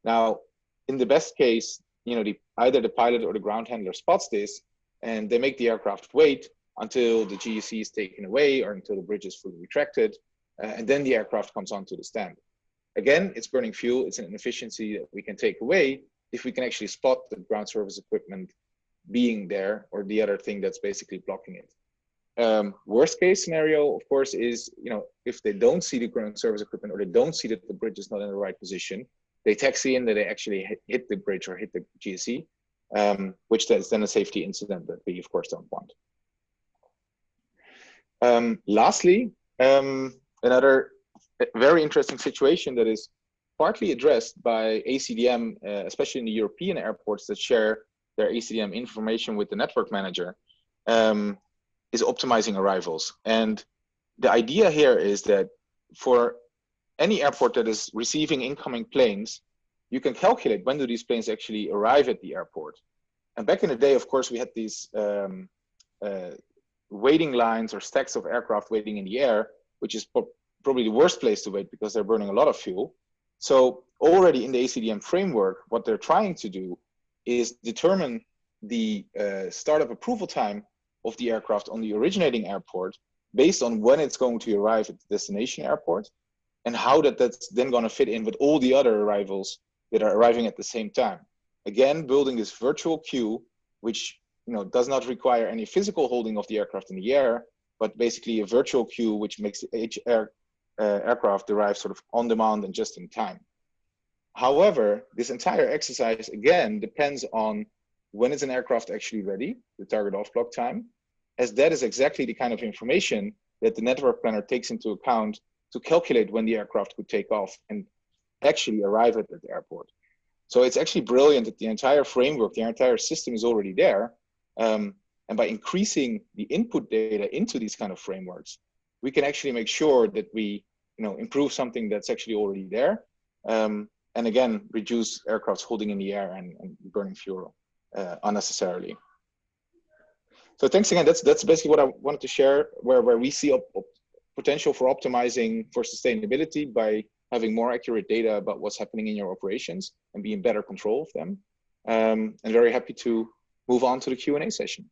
Now, in the best case, either the pilot or the ground handler spots this, and they make the aircraft wait until the GEC is taken away or until the bridge is fully retracted, and then the aircraft comes onto the stand. Again, it's burning fuel. It's an inefficiency that we can take away if we can actually spot the ground service equipment being there or the other thing that's basically blocking it. Worst case scenario, of course, is if they don't see the ground service equipment or they don't see that the bridge is not in the right position, they taxi in that they actually hit the bridge or hit the GSE, which is then a safety incident that we of course don't want. Lastly, another very interesting situation that is partly addressed by ACDM, especially in the European airports that share their ACDM information with the network manager, is optimizing arrivals. And the idea here is that for any airport that is receiving incoming planes, you can calculate when do these planes actually arrive at the airport. And back in the day, of course, we had these waiting lines or stacks of aircraft waiting in the air, which is probably the worst place to wait because they're burning a lot of fuel. So already in the ACDM framework, what they're trying to do is determine the startup approval time of the aircraft on the originating airport based on when it's going to arrive at the destination airport, and how that's then going to fit in with all the other arrivals that are arriving at the same time. Again, building this virtual queue, which does not require any physical holding of the aircraft in the air, but basically a virtual queue which makes each aircraft arrive sort of on demand and just in time. However, this entire exercise again depends on when is an aircraft actually ready, the target off block time, as that is exactly the kind of information that the network planner takes into account to calculate when the aircraft could take off and actually arrive at the airport. So it's actually brilliant that the entire framework, the entire system is already there. And by increasing the input data into these kind of frameworks, we can actually make sure that we improve something that's actually already there. And again, reduce aircrafts holding in the air and burning fuel unnecessarily. So thanks again. That's basically what I wanted to share, where we see potential for optimizing for sustainability by having more accurate data about what's happening in your operations and be in better control of them. And very happy to move on to the Q&A session.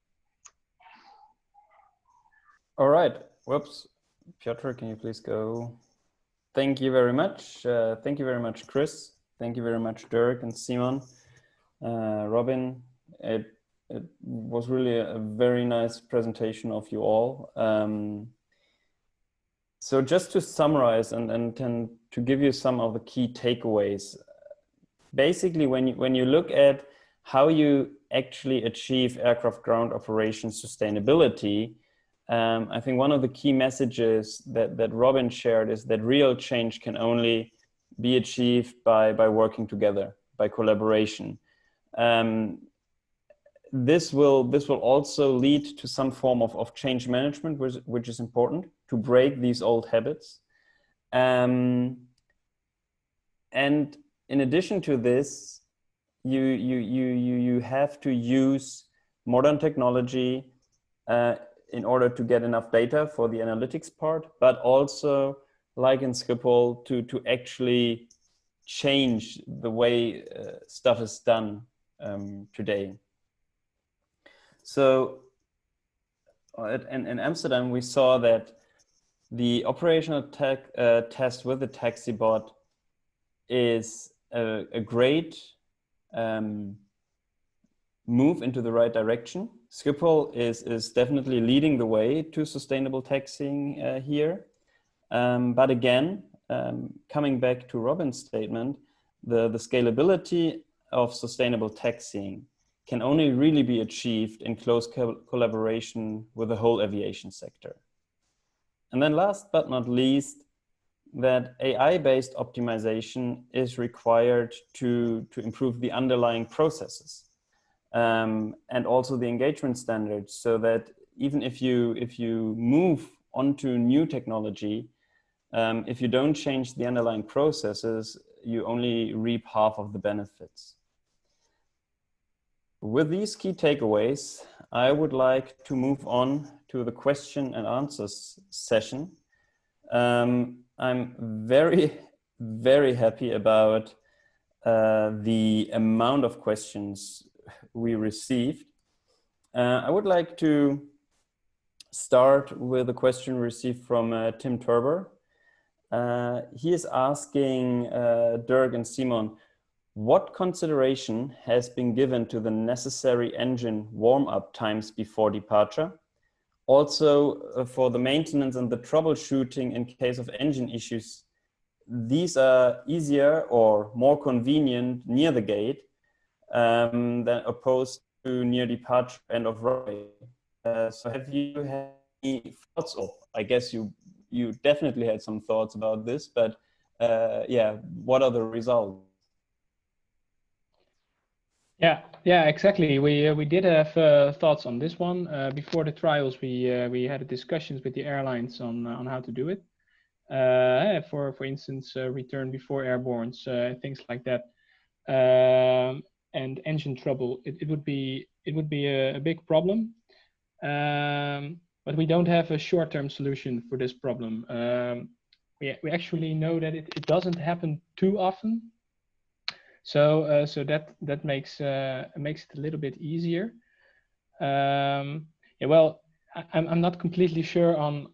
All right. Whoops. Piotr, can you please go? Thank you very much. Thank you very much, Chris. Thank you very much, Dirk and Simon. Robin, it was really a very nice presentation of you all. So just to summarize and to give you some of the key takeaways, basically when you look at how you actually achieve aircraft ground operations sustainability, I think one of the key messages that Robin shared is that real change can only be achieved by working together, by collaboration. This will also lead to some form of change management, which is important to break these old habits. And in addition to this, you have to use modern technology in order to get enough data for the analytics part, but also, like in Schiphol, to actually change the way stuff is done today. So in Amsterdam, we saw that the operational test with the taxi bot is a great move into the right direction. Schiphol is definitely leading the way to sustainable taxiing here. But again, coming back to Robin's statement, the scalability of sustainable taxiing can only really be achieved in close collaboration with the whole aviation sector. And then last but not least, that AI-based optimization is required to improve the underlying processes and also the engagement standards, so that even if you move onto new technology, if you don't change the underlying processes, you only reap half of the benefits. With these key takeaways, I would like to move on to the question and answers session. I'm very, very happy about the amount of questions we received. I would like to start with a question received from Tim Turber. He is asking Dirk and Simon, what consideration has been given to the necessary engine warm-up times before departure? Also, for the maintenance and the troubleshooting in case of engine issues, these are easier or more convenient near the gate than opposed to near departure end of runway. So have you had any thoughts? Or I guess you definitely had some thoughts about this, but yeah, what are the results? Yeah, exactly. We did have thoughts on this one before the trials. We had discussions with the airlines on how to do it. For instance, return before airbornes, things like that. and engine trouble, it would be a big problem. But we don't have a short-term solution for this problem. We actually know that it doesn't happen too often. So that makes it a little bit easier. Yeah, well, I'm not completely sure on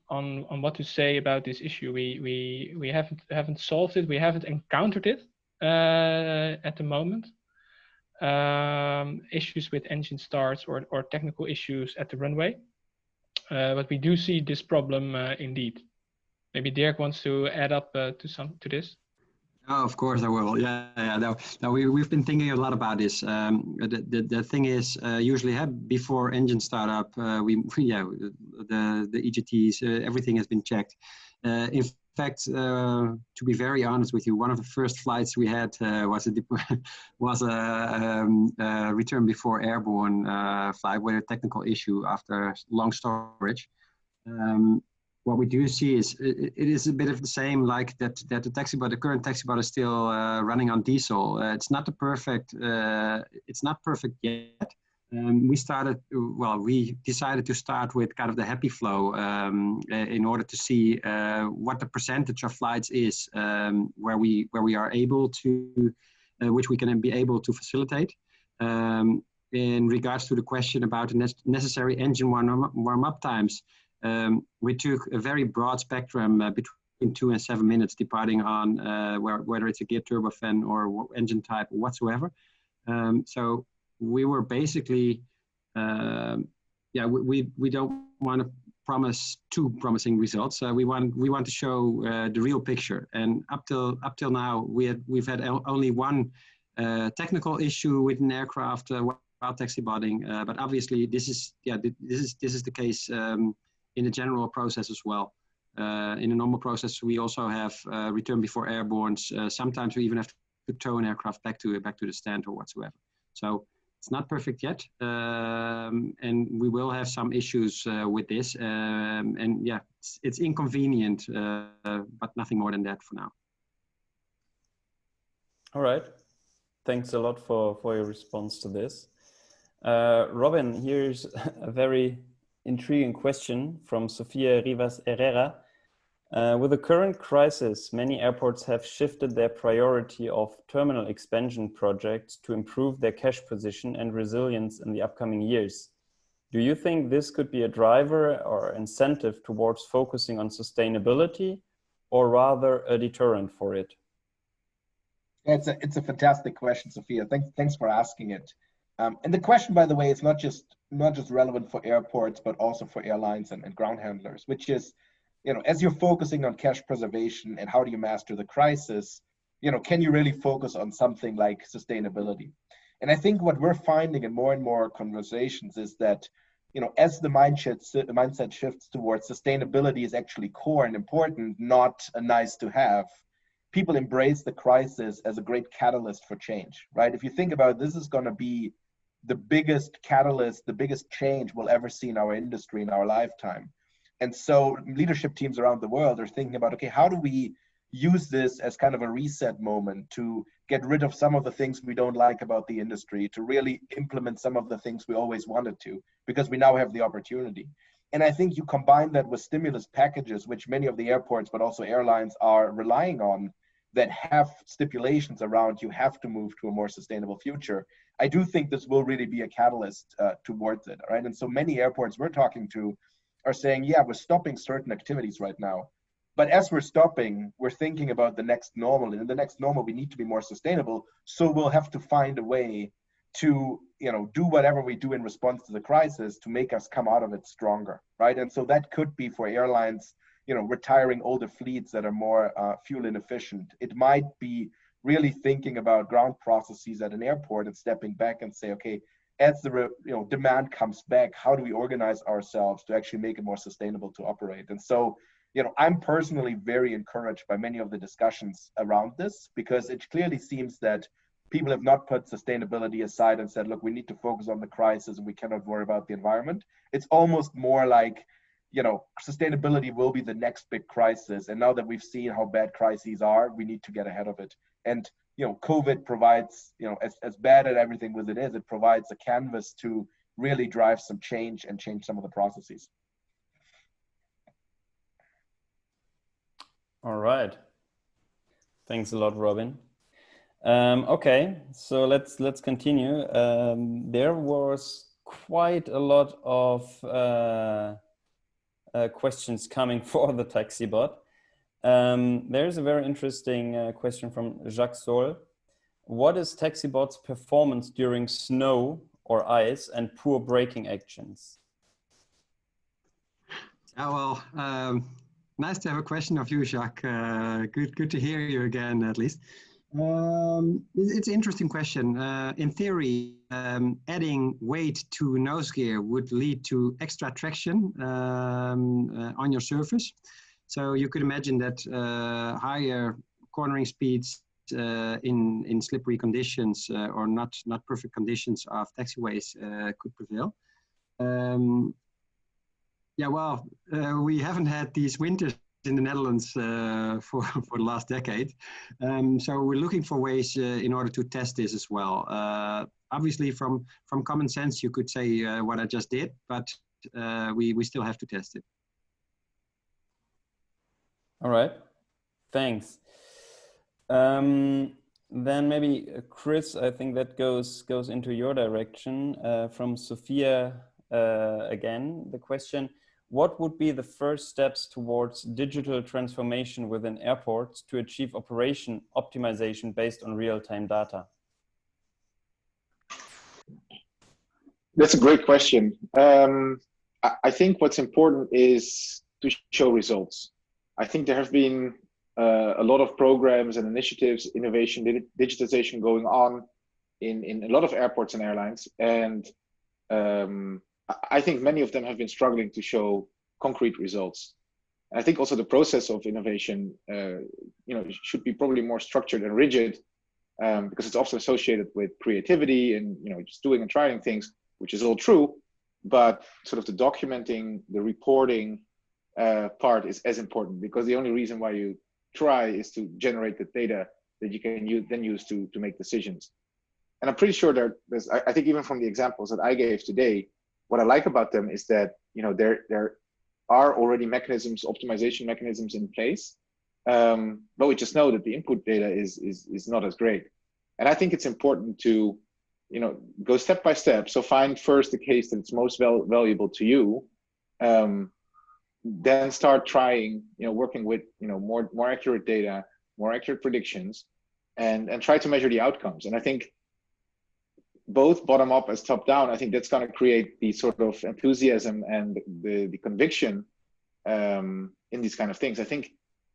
what to say about this issue. We haven't solved it. We haven't encountered it at the moment. Issues with engine starts or technical issues at the runway. But we do see this problem indeed. Maybe Dirk wants to add up to this. Oh, of course I will. Yeah. No, we've been thinking a lot about this. The thing is, usually before engine startup, the EGTs, everything has been checked. In fact, to be very honest with you, one of the first flights we had was a return before airborne flight with a technical issue after long storage. What we do see is it is a bit of the same, like that the current taxibot is still running on diesel. It's not perfect yet. We decided to start with kind of the happy flow in order to see what the percentage of flights is where we are able to, which we can be able to facilitate. In regards to the question about the necessary engine warm-up times, we took a very broad spectrum between 2 and 7 minutes, depending on whether it's a geared turbofan or engine type or whatsoever. So we were basically, we don't want to promise too promising results. We want to show the real picture. And up till now, we've had only one technical issue with an aircraft while taxibotting. But obviously, this is the case. In the general process as well. In a normal process, we also have return before airborne. Sometimes we even have to tow an aircraft back to the stand or whatsoever. So it's not perfect yet, and we will have some issues with this. And yeah, it's inconvenient, but nothing more than that for now. All right, thanks a lot for your response to this. Robin, here's a very intriguing question from Sofia Rivas Herrera. With the current crisis, many airports have shifted their priority of terminal expansion projects to improve their cash position and resilience in the upcoming years. Do you think this could be a driver or incentive towards focusing on sustainability, or rather a deterrent for it? It's a fantastic question, Sophia. Thanks for asking it. And the question, by the way, is not just relevant for airports, but also for airlines and ground handlers, which is, as you're focusing on cash preservation and how do you master the crisis, can you really focus on something like sustainability? And I think what we're finding in more and more conversations is that, as the mindset shifts towards sustainability is actually core and important, not a nice to have, people embrace the crisis as a great catalyst for change, right? If you think about it, this is going to be the biggest catalyst, the biggest change we'll ever see in our industry in our lifetime. And so leadership teams around the world are thinking about, okay, how do we use this as kind of a reset moment to get rid of some of the things we don't like about the industry, to really implement some of the things we always wanted to, because we now have the opportunity. And I think you combine that with stimulus packages, which many of the airports, but also airlines are relying on, that have stipulations around you have to move to a more sustainable future. I do think this will really be a catalyst towards it, right? And so many airports we're talking to are saying, yeah, we're stopping certain activities right now. But as we're stopping, we're thinking about the next normal. And in the next normal, we need to be more sustainable. So we'll have to find a way to, do whatever we do in response to the crisis to make us come out of it stronger, right? And so that could be for airlines, retiring older fleets that are more fuel inefficient. It might be really thinking about ground processes at an airport and stepping back and say, okay, as the demand comes back, how do we organize ourselves to actually make it more sustainable to operate? And so, I'm personally very encouraged by many of the discussions around this, because it clearly seems that people have not put sustainability aside and said, look, we need to focus on the crisis and we cannot worry about the environment. It's almost more like, sustainability will be the next big crisis. And now that we've seen how bad crises are, we need to get ahead of it. And COVID provides, as bad as everything as it is, it provides a canvas to really drive some change and change some of the processes. All right. Thanks a lot, Robin. Okay, so let's continue. There was quite a lot of questions coming for the taxi bot. There's a very interesting question from Jacques Sol. What is TaxiBot's performance during snow or ice and poor braking actions? Well, nice to have a question of you, Jacques. Good to hear you again, at least. It's an interesting question. In theory, adding weight to nose gear would lead to extra traction on your surface. So you could imagine that higher cornering speeds in slippery conditions or not perfect conditions of taxiways could prevail. We haven't had these winters in the Netherlands for the last decade. So we're looking for ways in order to test this as well. Obviously, from common sense, you could say what I just did, but we still have to test it. All right, thanks. Then maybe Chris, I think that goes into your direction. From Sophia again, the question: what would be the first steps towards digital transformation within airports to achieve operation optimization based on real-time data? That's a great question. I think what's important is to show results. I think there have been a lot of programs and initiatives, innovation, digitization going on in a lot of airports and airlines. And I think many of them have been struggling to show concrete results. I think also the process of innovation, should be probably more structured and rigid, because it's often associated with creativity and just doing and trying things, which is all true. But sort of the documenting, the reporting part is as important, because the only reason why you try is to generate the data that you can then use to make decisions. And I'm pretty sure there's, I think even from the examples that I gave today, what I like about them is that there are already mechanisms, optimization mechanisms in place, but we just know that the input data is not as great. And I think it's important to go step by step. So find first the case that's most valuable to you, then start trying, working with more accurate data, more accurate predictions, and try to measure the outcomes. And I think both bottom up as top down, I think that's going to create the sort of enthusiasm and the conviction in these kind of things. I think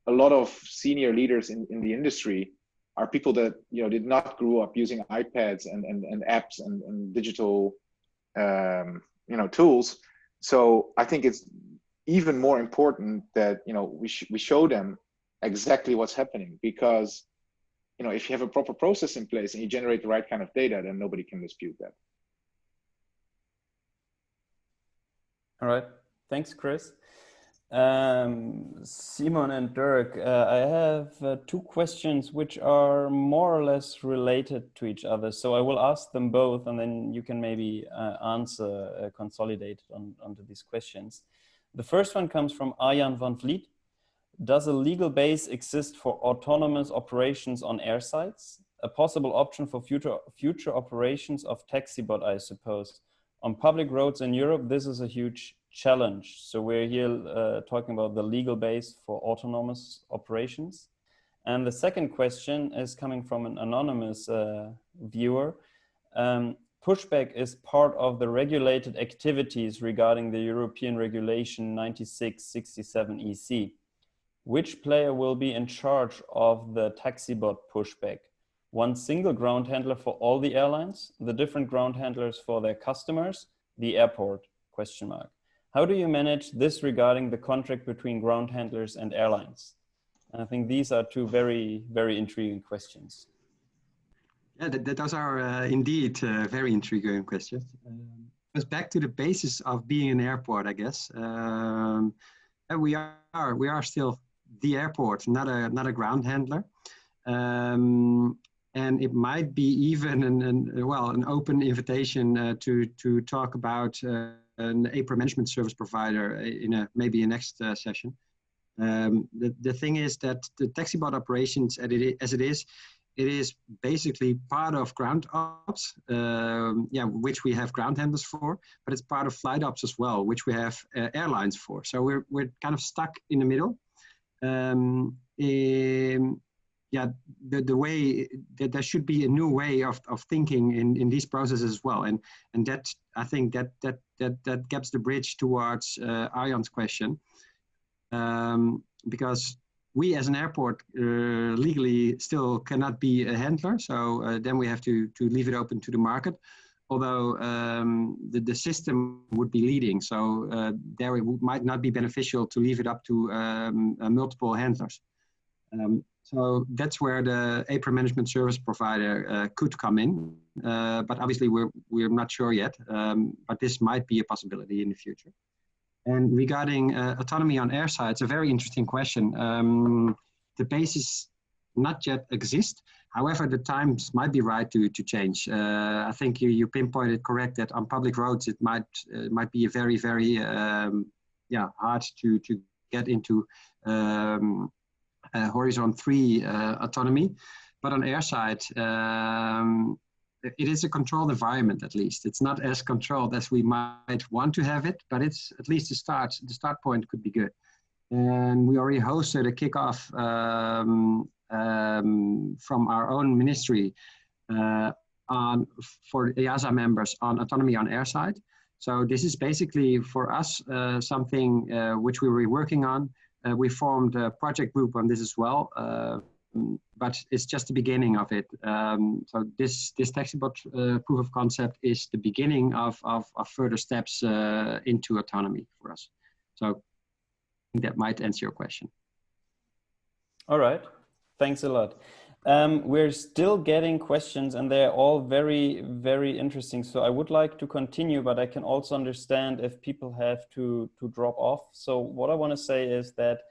a lot of senior leaders in the industry are people that did not grow up using iPads and apps and digital tools. So I think it's even more important that we show them exactly what's happening, because if you have a proper process in place and you generate the right kind of data, then nobody can dispute that. All right, thanks, Chris. Simon and Dirk, I have two questions which are more or less related to each other. So I will ask them both, and then you can maybe answer consolidated onto these questions. The first one comes from Arjan van Vliet. Does a legal base exist for autonomous operations on airside? A possible option for future operations of TaxiBot, I suppose. On public roads in Europe, this is a huge challenge. So we're here talking about the legal base for autonomous operations. And the second question is coming from an anonymous viewer. Pushback is part of the regulated activities regarding the European Regulation 96/67 EC. Which player will be in charge of the TaxiBot pushback? One single ground handler for all the airlines, the different ground handlers for their customers, the airport, ? How do you manage this regarding the contract between ground handlers and airlines? And I think these are two very, very intriguing questions. Yeah, those are indeed very intriguing questions. But back to the basis of being an airport, I guess. We are still the airport, not a ground handler. And it might be even an open invitation to talk about an APRA management service provider in maybe a next session. The thing is that the taxibot operations as it is basically part of ground ops, which we have ground handlers for, but it's part of flight ops as well, which we have airlines for. So we're kind of stuck in the middle. The way that there should be a new way of thinking in these processes as well, and that I think that gaps the bridge towards Arjan's question, because we as an airport legally still cannot be a handler, so then we have to leave it open to the market. Although the system would be leading, so there it might not be beneficial to leave it up to multiple handlers. So that's where the APRA management service provider could come in, but obviously we're not sure yet. But this might be a possibility in the future. And regarding autonomy on airside, it's a very interesting question. The basis not yet exist. However, the times might be right to change. I think you pinpointed correct that on public roads it might be a very hard to get into Horizon 3 autonomy, but on airside it is a controlled environment. At least it's not as controlled as we might want to have it, but it's at least the start point could be good. And we already hosted a kickoff from our own ministry for EASA members on autonomy on airside. So this is basically for us something which we were working on. We formed a project group on this as well, but it's just the beginning of it. So this taxibot proof of concept is the beginning of further steps into autonomy for us. So I think that might answer your question. All right. Thanks a lot. We're still getting questions and they're all very, very interesting. So I would like to continue, but I can also understand if people have to drop off. So what I want to say is that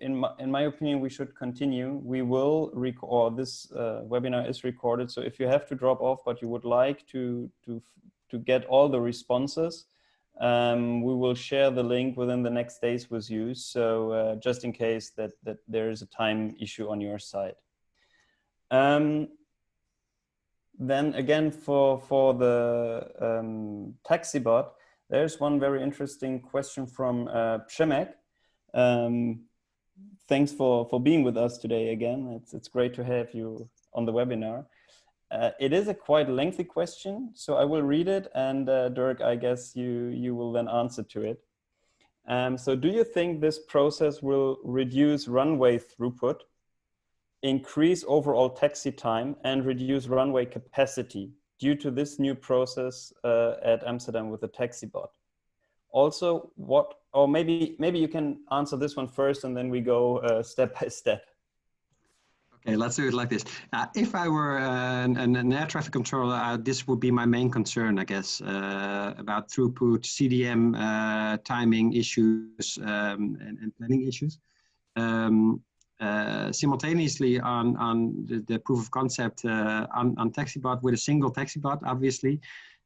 in my opinion, we should continue. We will record, this webinar is recorded. So if you have to drop off, but you would like to get all the responses, we will share the link within the next days with you. So just in case that there is a time issue on your side. Then again, for the taxibot, there's one very interesting question from Przemek. Thanks for being with us today again. It's great to have you on the webinar. It is a quite lengthy question, so I will read it, and Dirk, I guess you will then answer to it. So do you think this process will reduce runway throughput, increase overall taxi time, and reduce runway capacity due to this new process at Amsterdam with the taxibot? Also, or maybe you can answer this one first, and then we go step by step. Okay, let's do it like this. If I were an air traffic controller, this would be my main concern, I guess, about throughput, CDM, timing issues, and planning issues. Simultaneously on the proof of concept on taxibot with a single taxibot, obviously,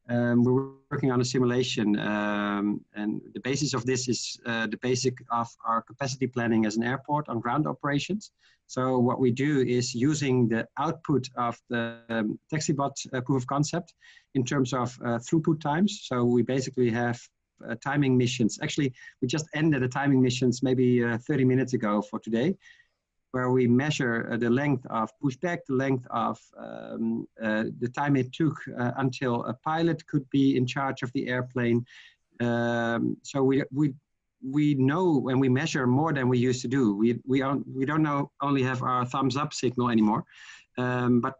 we're working on a simulation, and the basis of this is the basic of our capacity planning as an airport on ground operations. So what we do is using the output of the taxibot proof of concept in terms of throughput times. So we basically have timing missions. Actually, we just ended the timing missions maybe 30 minutes ago for today, where we measure the length of pushback, the length of the time it took until a pilot could be in charge of the airplane. So we know when we measure more than we used to do. We don't know only have our thumbs up signal anymore, but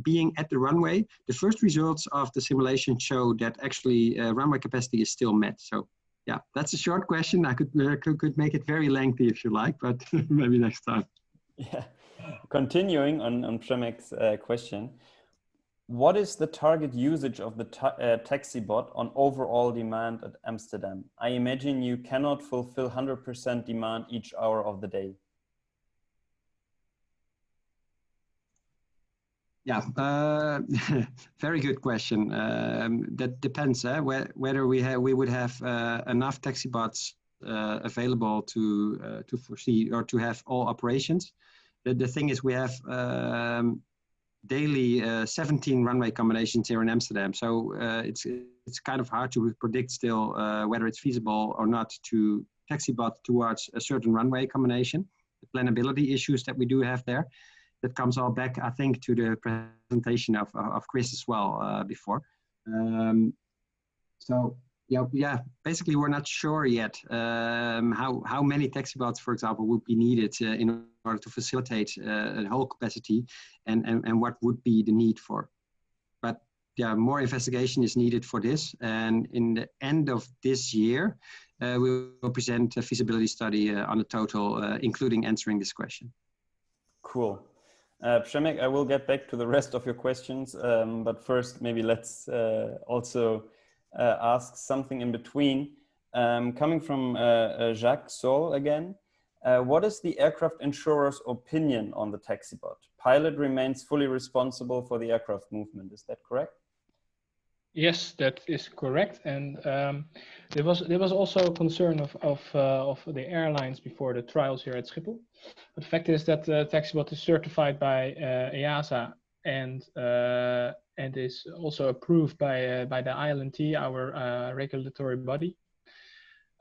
being at the runway, the first results of the simulation show that actually runway capacity is still met. So yeah, that's a short question. I could make it very lengthy if you like, but maybe next time. Yeah, continuing on Przemek's question, what is the target usage of the taxibot on overall demand at Amsterdam? I imagine you cannot fulfill 100% demand each hour of the day. Yeah, very good question. That depends whether we would have enough taxi bots available to foresee or to have all operations. The thing is, we have daily 17 runway combinations here in Amsterdam, so it's kind of hard to predict still whether it's feasible or not to taxi bot towards a certain runway combination. The planability issues that we do have there. That comes all back, I think, to the presentation of Chris as well before. So yeah, basically we're not sure yet how many taxi bots, for example, would be needed in order to facilitate a whole capacity, and what would be the need for. But yeah, more investigation is needed for this, and in the end of this year, we will present a feasibility study on the total, including answering this question. Cool. Przemek, I will get back to the rest of your questions, but first maybe let's also ask something in between. Coming from Jacques Sol again, what is the aircraft insurer's opinion on the taxi bot? Pilot remains fully responsible for the aircraft movement, is that correct? Yes, that is correct, and there was also a concern of the airlines before the trials here at Schiphol. But the fact is that TaxiBot is certified by EASA and is also approved by the ILNT, our regulatory body.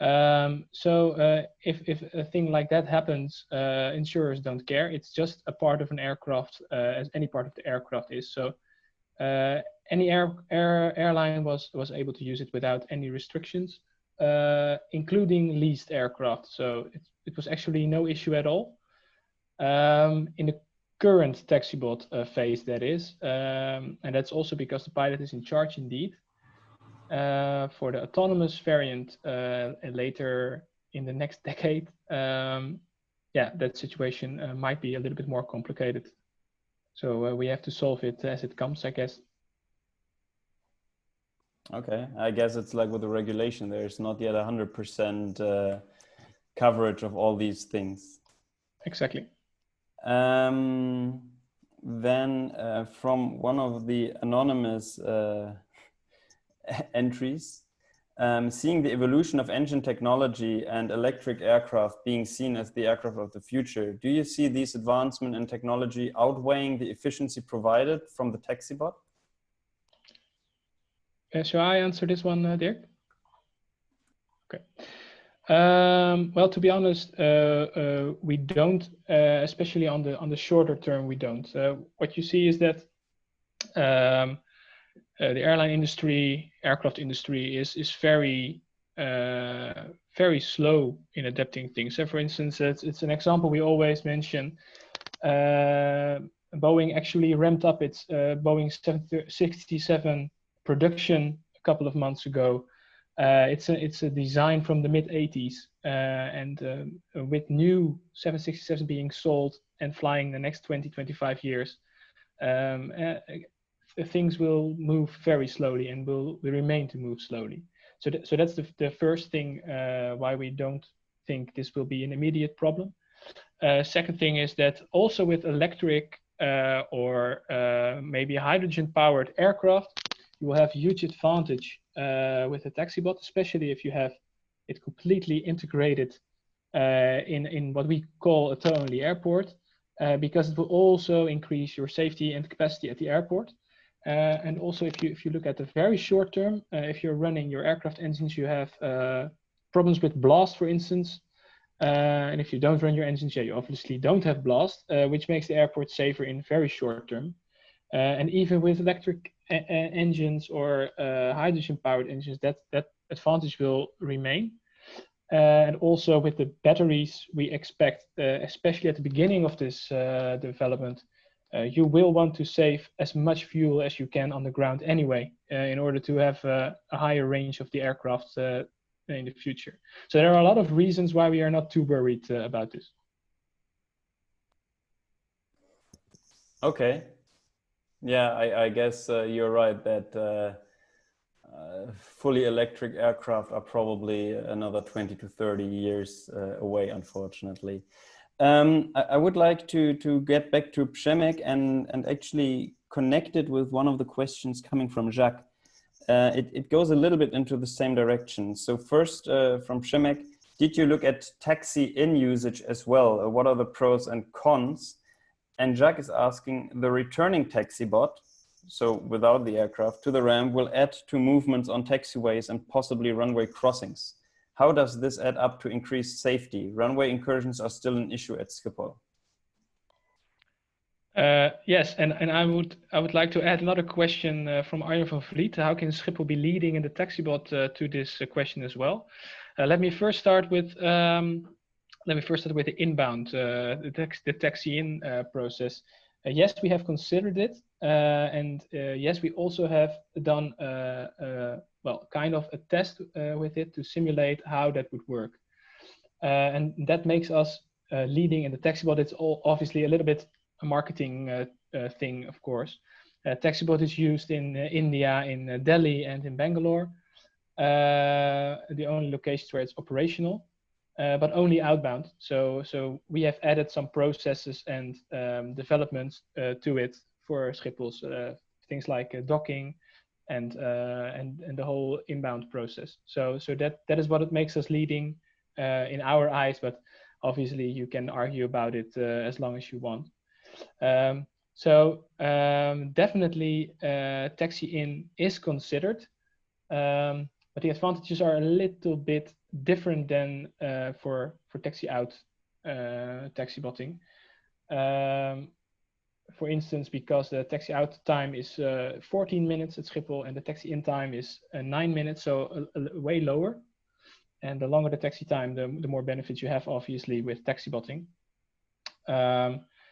So if a thing like that happens, insurers don't care. It's just a part of an aircraft, as any part of the aircraft is. So any airline was able to use it without any restrictions, including leased aircraft. So it was actually no issue at all. In the current TaxiBot phase, that is, and that's also because the pilot is in charge indeed. For the autonomous variant later in the next decade, yeah, that situation might be a little bit more complicated. So we have to solve it as it comes, I guess. Okay, I guess it's like with the regulation, there's not yet 100% coverage of all these things. Exactly. Then from one of the anonymous entries, seeing the evolution of engine technology and electric aircraft being seen as the aircraft of the future, do you see these advancements in technology outweighing the efficiency provided from the taxibot? Shall I answer this one, Dirk? Okay. Well, to be honest, we don't, especially on the shorter term, we don't. What you see is that the airline industry, aircraft industry, is very slow in adapting things. So, for instance, it's an example we always mention. Boeing actually ramped up its Boeing 767 production a couple of months ago. It's a design from the mid-80s, and with new 767s being sold and flying the next 20-25 years, things will move very slowly and will remain to move slowly. So that's the first thing why we don't think this will be an immediate problem. Second thing is that also with electric or maybe hydrogen-powered aircraft, you will have huge advantage with a taxibot, especially if you have it completely integrated in what we call a tow-only airport, because it will also increase your safety and capacity at the airport. And also, if you look at the very short term, if you're running your aircraft engines, you have problems with blast, for instance. And if you don't run your engines, yeah, you obviously don't have blast, which makes the airport safer in very short term. And even with electric engines or hydrogen-powered engines, that advantage will remain. And also with the batteries, we expect, especially at the beginning of this development, you will want to save as much fuel as you can on the ground anyway, in order to have a higher range of the aircraft in the future. So there are a lot of reasons why we are not too worried about this. Okay. Yeah, I guess you're right that fully electric aircraft are probably another 20 to 30 years away, unfortunately. I would like to get back to Przemek and actually connected with one of the questions coming from Jacques. It goes a little bit into the same direction. So first from Przemek, did you look at taxi-in usage as well? What are the pros and cons? And Jacques is asking, the returning taxi bot, so without the aircraft, to the ramp will add to movements on taxiways and possibly runway crossings. How does this add up to increased safety? Runway incursions are still an issue at Schiphol. Yes, and I would like to add another question from Arjen van Vliet. How can Schiphol be leading in the taxibot to this question as well? Let me first start with the inbound, the taxi-in process. Yes, we have considered it, and yes, we also have done well, kind of a test with it to simulate how that would work, and that makes us leading in the taxibot. It's all obviously a little bit a marketing thing, of course. Taxibot is used in India, in Delhi, and in Bangalore. The only locations where it's operational, but only outbound. So we have added some processes and developments to it for Schiphol's things like docking and the whole inbound process. So that is what it makes us leading in our eyes. But obviously, you can argue about it as long as you want. Definitely taxi-in is considered, but the advantages are a little bit different than for taxi-out taxi-botting. For instance, because the taxi-out time is 14 minutes at Schiphol and the taxi-in time is 9 minutes, so way lower. And the longer the taxi time, the more benefits you have, obviously, with taxi-botting.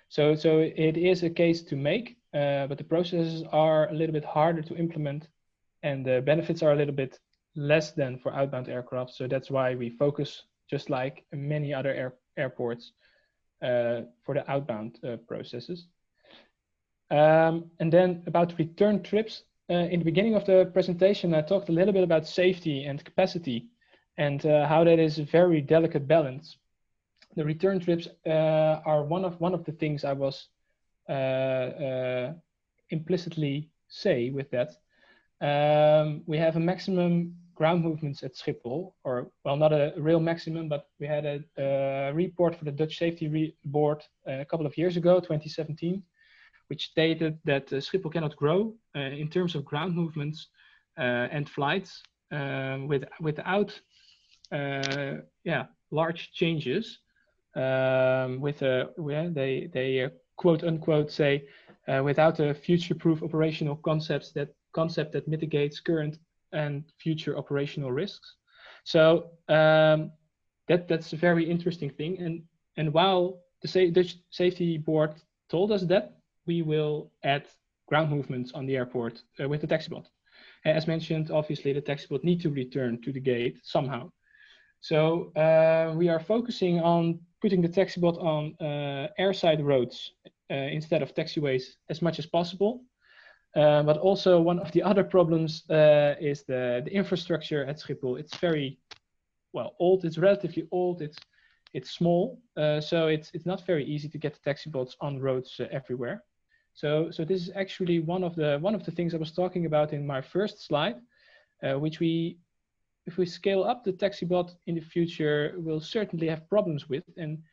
So it is a case to make, but the processes are a little bit harder to implement, and the benefits are a little bit less than for outbound aircraft. So that's why we focus, just like many other airports, for the outbound processes. And then about return trips. In the beginning of the presentation, I talked a little bit about safety and capacity, and how that is a very delicate balance. The return trips are one of the things I was implicitly say with that. We have a maximum ground movements at Schiphol, or well, not a real maximum, but we had a report for the Dutch Safety Board a couple of years ago, 2017, which stated that Schiphol cannot grow in terms of ground movements and flights without large changes. They quote unquote say without a future-proof operational concept that mitigates current and future operational risks. So that's a very interesting thing. And while the Dutch Safety Board told us that, we will add ground movements on the airport with the taxibot. As mentioned, obviously the taxibot need to return to the gate somehow. So we are focusing on putting the taxibot on airside roads instead of taxiways as much as possible. But also one of the other problems is the infrastructure at Schiphol. It's very old. It's relatively old. It's small, so it's not very easy to get the taxibots on roads everywhere. So this is actually one of the things I was talking about in my first slide, which if we scale up the taxibot in the future, we'll certainly have problems with, and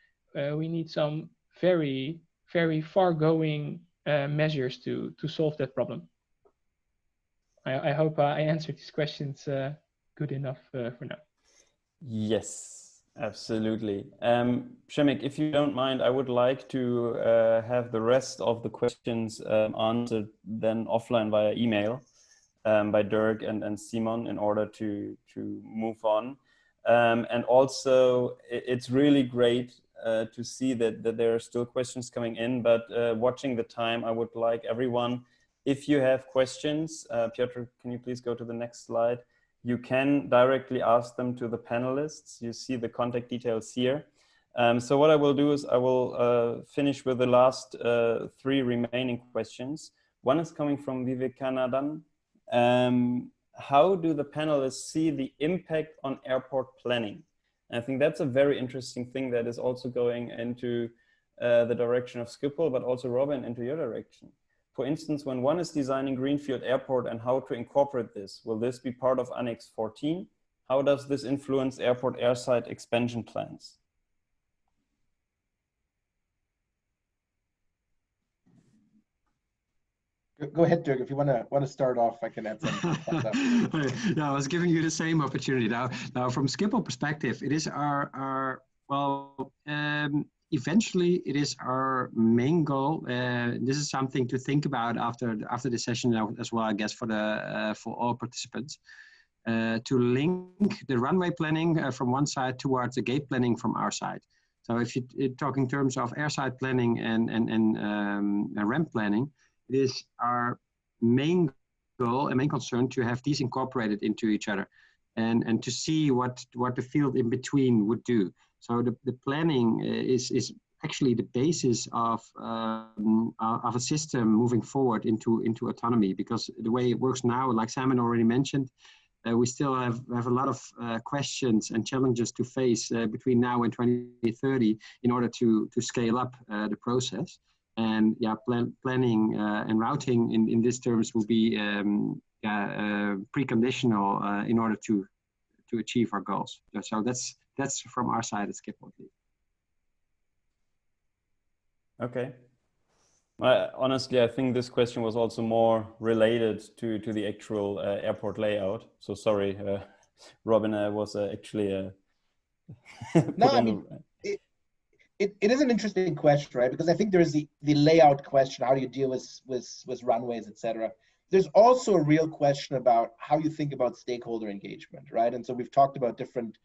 we need some very, very far-going measures to solve that problem. I hope I answered these questions good enough for now. Yes, absolutely. Przemek, if you don't mind, I would like to have the rest of the questions answered then offline via email by Dirk and Simon in order to move on. And also, it's really great to see that there are still questions coming in, but watching the time, I would like everyone, if you have questions, Piotr, can you please go to the next slide? You can directly ask them to the panelists. You see the contact details here. So what I will do is I will finish with the last 3 remaining questions. One is coming from Vivekanandan. How do the panelists see the impact on airport planning? And I think that's a very interesting thing that is also going into the direction of Schiphol, but also Robin, into your direction. For instance, when one is designing Greenfield Airport and how to incorporate this, will this be part of Annex 14? How does this influence airport airside expansion plans? Go ahead, Dirk. If you want to start off, I can add some stuff. Yeah, I was giving you the same opportunity. Now from Schiphol perspective, it is our eventually it is our main goal. This is something to think about after the session as well, I guess, for all participants, to link the runway planning from one side towards the gate planning from our side. So if you talk in terms of airside planning and ramp planning, it is our main goal and main concern to have these incorporated into each other and to see what the field in between would do. So the planning is actually the basis of a system moving forward into autonomy, because the way it works now, like Simon already mentioned, we still have a lot of questions and challenges to face between now and 2030 in order to scale up the process. And yeah, planning and routing in these terms will be preconditional in order to achieve our goals. So that's from our side at Schiphol. Okay. Honestly, I think this question was also more related to the actual airport layout. So sorry, Robin, I was actually no, I mean, it is an interesting question, right? Because I think there's the layout question, how do you deal with runways, etc. There's also a real question about how you think about stakeholder engagement, right? And so we've talked about different,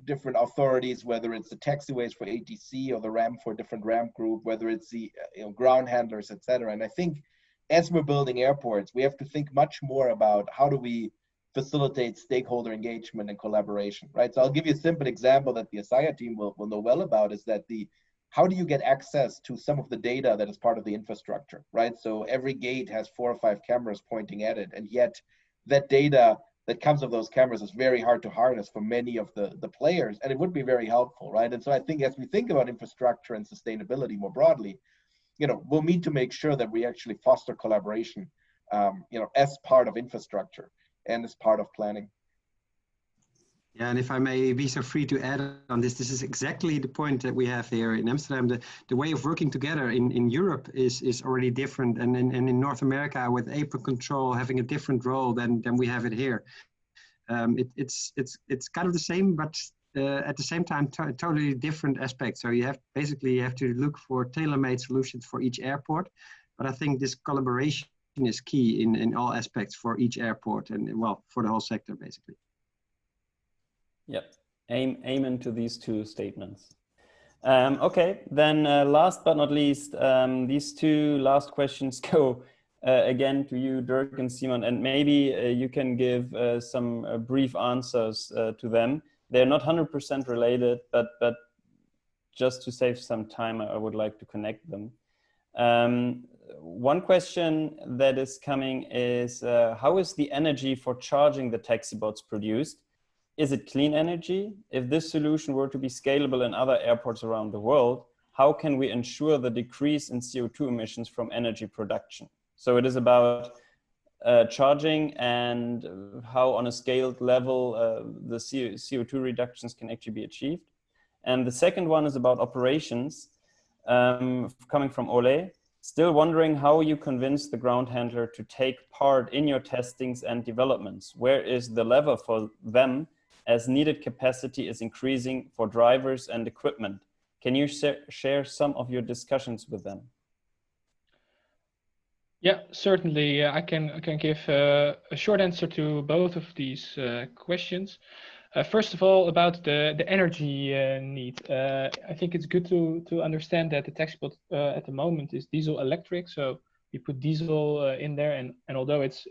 different authorities, whether it's the taxiways for ATC or the ramp for a different ramp group, whether it's the ground handlers, etc. And I think as we're building airports, we have to think much more about how do we facilitate stakeholder engagement and collaboration, right? So I'll give you a simple example that the Assaia team will know well about, is that how do you get access to some of the data that is part of the infrastructure, right? So every gate has 4 or 5 cameras pointing at it, and yet that data that comes of those cameras is very hard to harness for many of the players, and it would be very helpful, right? And so I think as we think about infrastructure and sustainability more broadly, we'll need to make sure that we actually foster collaboration, as part of infrastructure and as part of planning. Yeah, and if I may be so free to add on this is exactly the point that we have here in Amsterdam. The way of working together in Europe is already different, and in North America with apron control having a different role than we have it here. It's kind of the same, but at the same time totally different aspects. So you have to look for tailor-made solutions for each airport. But I think this collaboration is key in all aspects for each airport and, well, for the whole sector basically. Yep, amen to these two statements. Okay, then last but not least, these two last questions go again to you, Dirk and Simon, and maybe you can give some brief answers to them. They're not 100% related, but just to save some time, I would like to connect them. One question that is coming is, how is the energy for charging the taxi bots produced? Is it clean energy? If this solution were to be scalable in other airports around the world, how can we ensure the decrease in CO2 emissions from energy production? So it is about charging and how on a scaled level the CO2 reductions can actually be achieved. And the second one is about operations, coming from Ole. Still wondering how you convince the ground handler to take part in your testings and developments. Where is the lever for them as needed capacity is increasing for drivers and equipment? Can you share some of your discussions with them? Yeah, certainly. I can give a short answer to both of these questions. First of all, about the energy need. I think it's good to understand that the taxi bot at the moment is diesel electric. So we put diesel in there, and although it's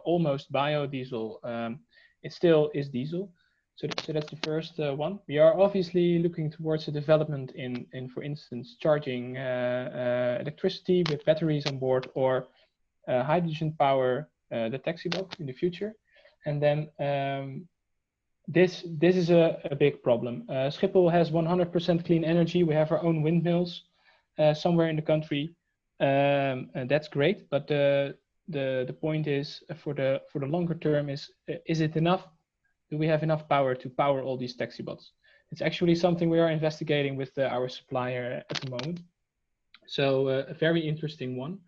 almost biodiesel, it still is diesel. So that's the first one. We are obviously looking towards a development in for instance, charging electricity with batteries on board, or hydrogen power the taxi bot in the future. And then this is a big problem. Schiphol has 100% clean energy. We have our own windmills somewhere in the country. and that's great. But the point is, for the longer term, is it enough? Do we have enough power to power all these taxi bots? It's actually something we are investigating with our supplier at the moment. So a very interesting one.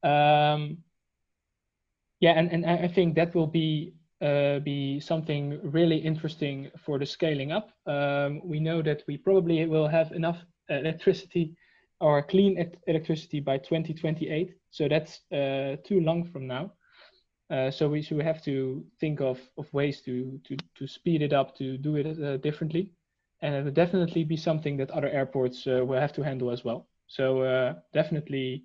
Yeah, and I think that will be something really interesting for the scaling up. We know that we probably will have enough electricity or clean electricity by 2028. So that's too long from now. So we have to think of ways to speed it up, to do it differently. And it will definitely be something that other airports will have to handle as well. So definitely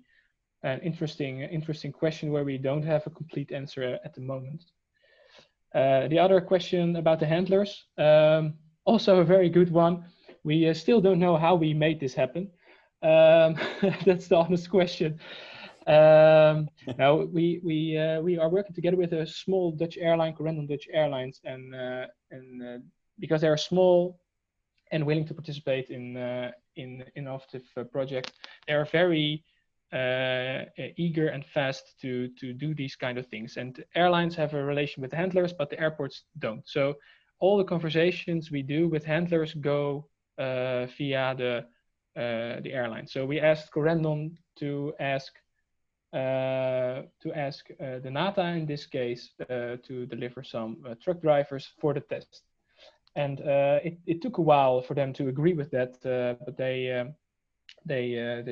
an interesting question where we don't have a complete answer at the moment. The other question about the handlers, also a very good one. We still don't know how we made this happen. That's the honest question. Now we are working together with a small Dutch airline, Corendon Dutch Airlines, and because they are small and willing to participate in innovative projects, they are very eager and fast to do these kind of things. And airlines have a relation with handlers, but the airports don't. So all the conversations we do with handlers go via the airline. So we asked Corendon to ask the NATA in this case to deliver some truck drivers for the test. And it took a while for them to agree with that, but they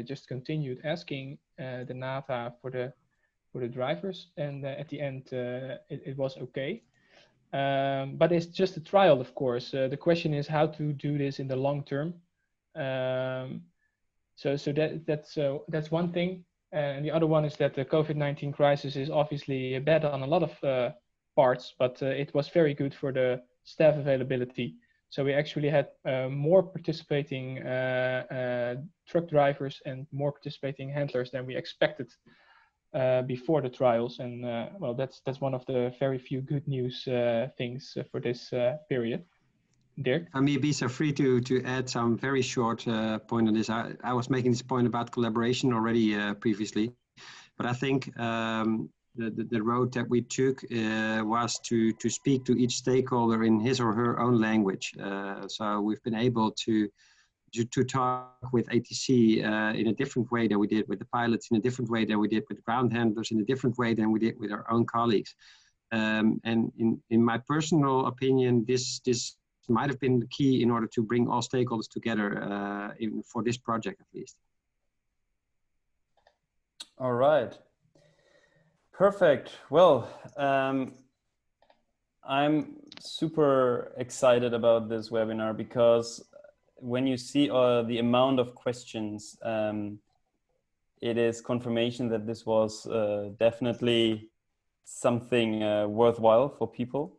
just continued asking the NATA for the drivers, and at the end it was okay. But it's just a trial, of course. The question is how to do this in the long term. So that's one thing. And the other one is that the COVID-19 crisis is obviously bad on a lot of parts, but it was very good for the staff availability. So we actually had more participating truck drivers and more participating handlers than we expected before the trials. And well, that's one of the very few good news things for this period. Dirk? I may be so free to add some very short point on this. I was making this point about collaboration already previously, but I think the road that we took was to speak to each stakeholder in his or her own language. So we've been able to talk with ATC in a different way than we did with the pilots, in a different way than we did with ground handlers, in a different way than we did with our own colleagues. And in my personal opinion, this might have been the key in order to bring all stakeholders together for this project at least. All right. Perfect. Well, I'm super excited about this webinar because when you see the amount of questions, it is confirmation that this was definitely something worthwhile for people.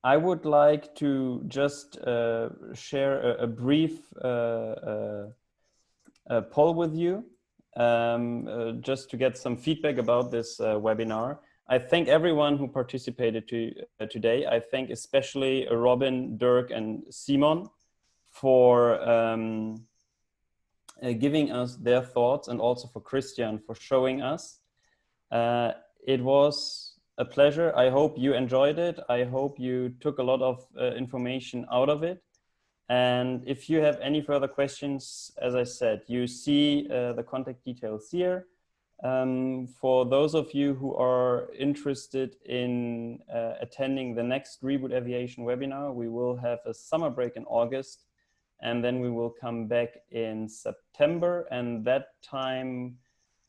I would like to just share a brief poll with you, just to get some feedback about this webinar. I thank everyone who participated today. I thank especially Robin, Dirk, and Simon for giving us their thoughts, and also for Christiaan for showing us. It was a pleasure. I hope you enjoyed it. I hope you took a lot of information out of it. And if you have any further questions, as I said, you see the contact details here. For those of you who are interested in attending the next Reboot Aviation webinar, we will have a summer break in August, and then we will come back in September. And that time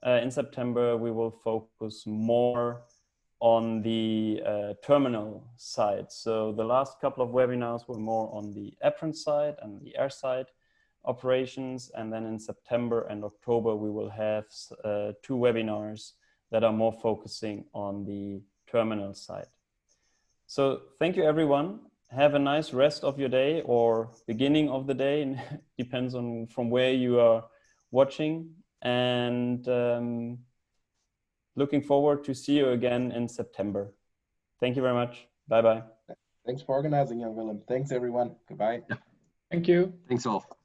in September, we will focus more on the terminal side. So the last couple of webinars were more on the apron side and the airside operations. And then in September and October, we will have 2 webinars that are more focusing on the terminal side. So thank you, everyone. Have a nice rest of your day or beginning of the day. Depends on from where you are watching. And looking forward to see you again in September. Thank you very much. Bye-bye. Thanks for organizing, Jan Willem. Thanks, everyone. Goodbye. Thank you. Thanks all.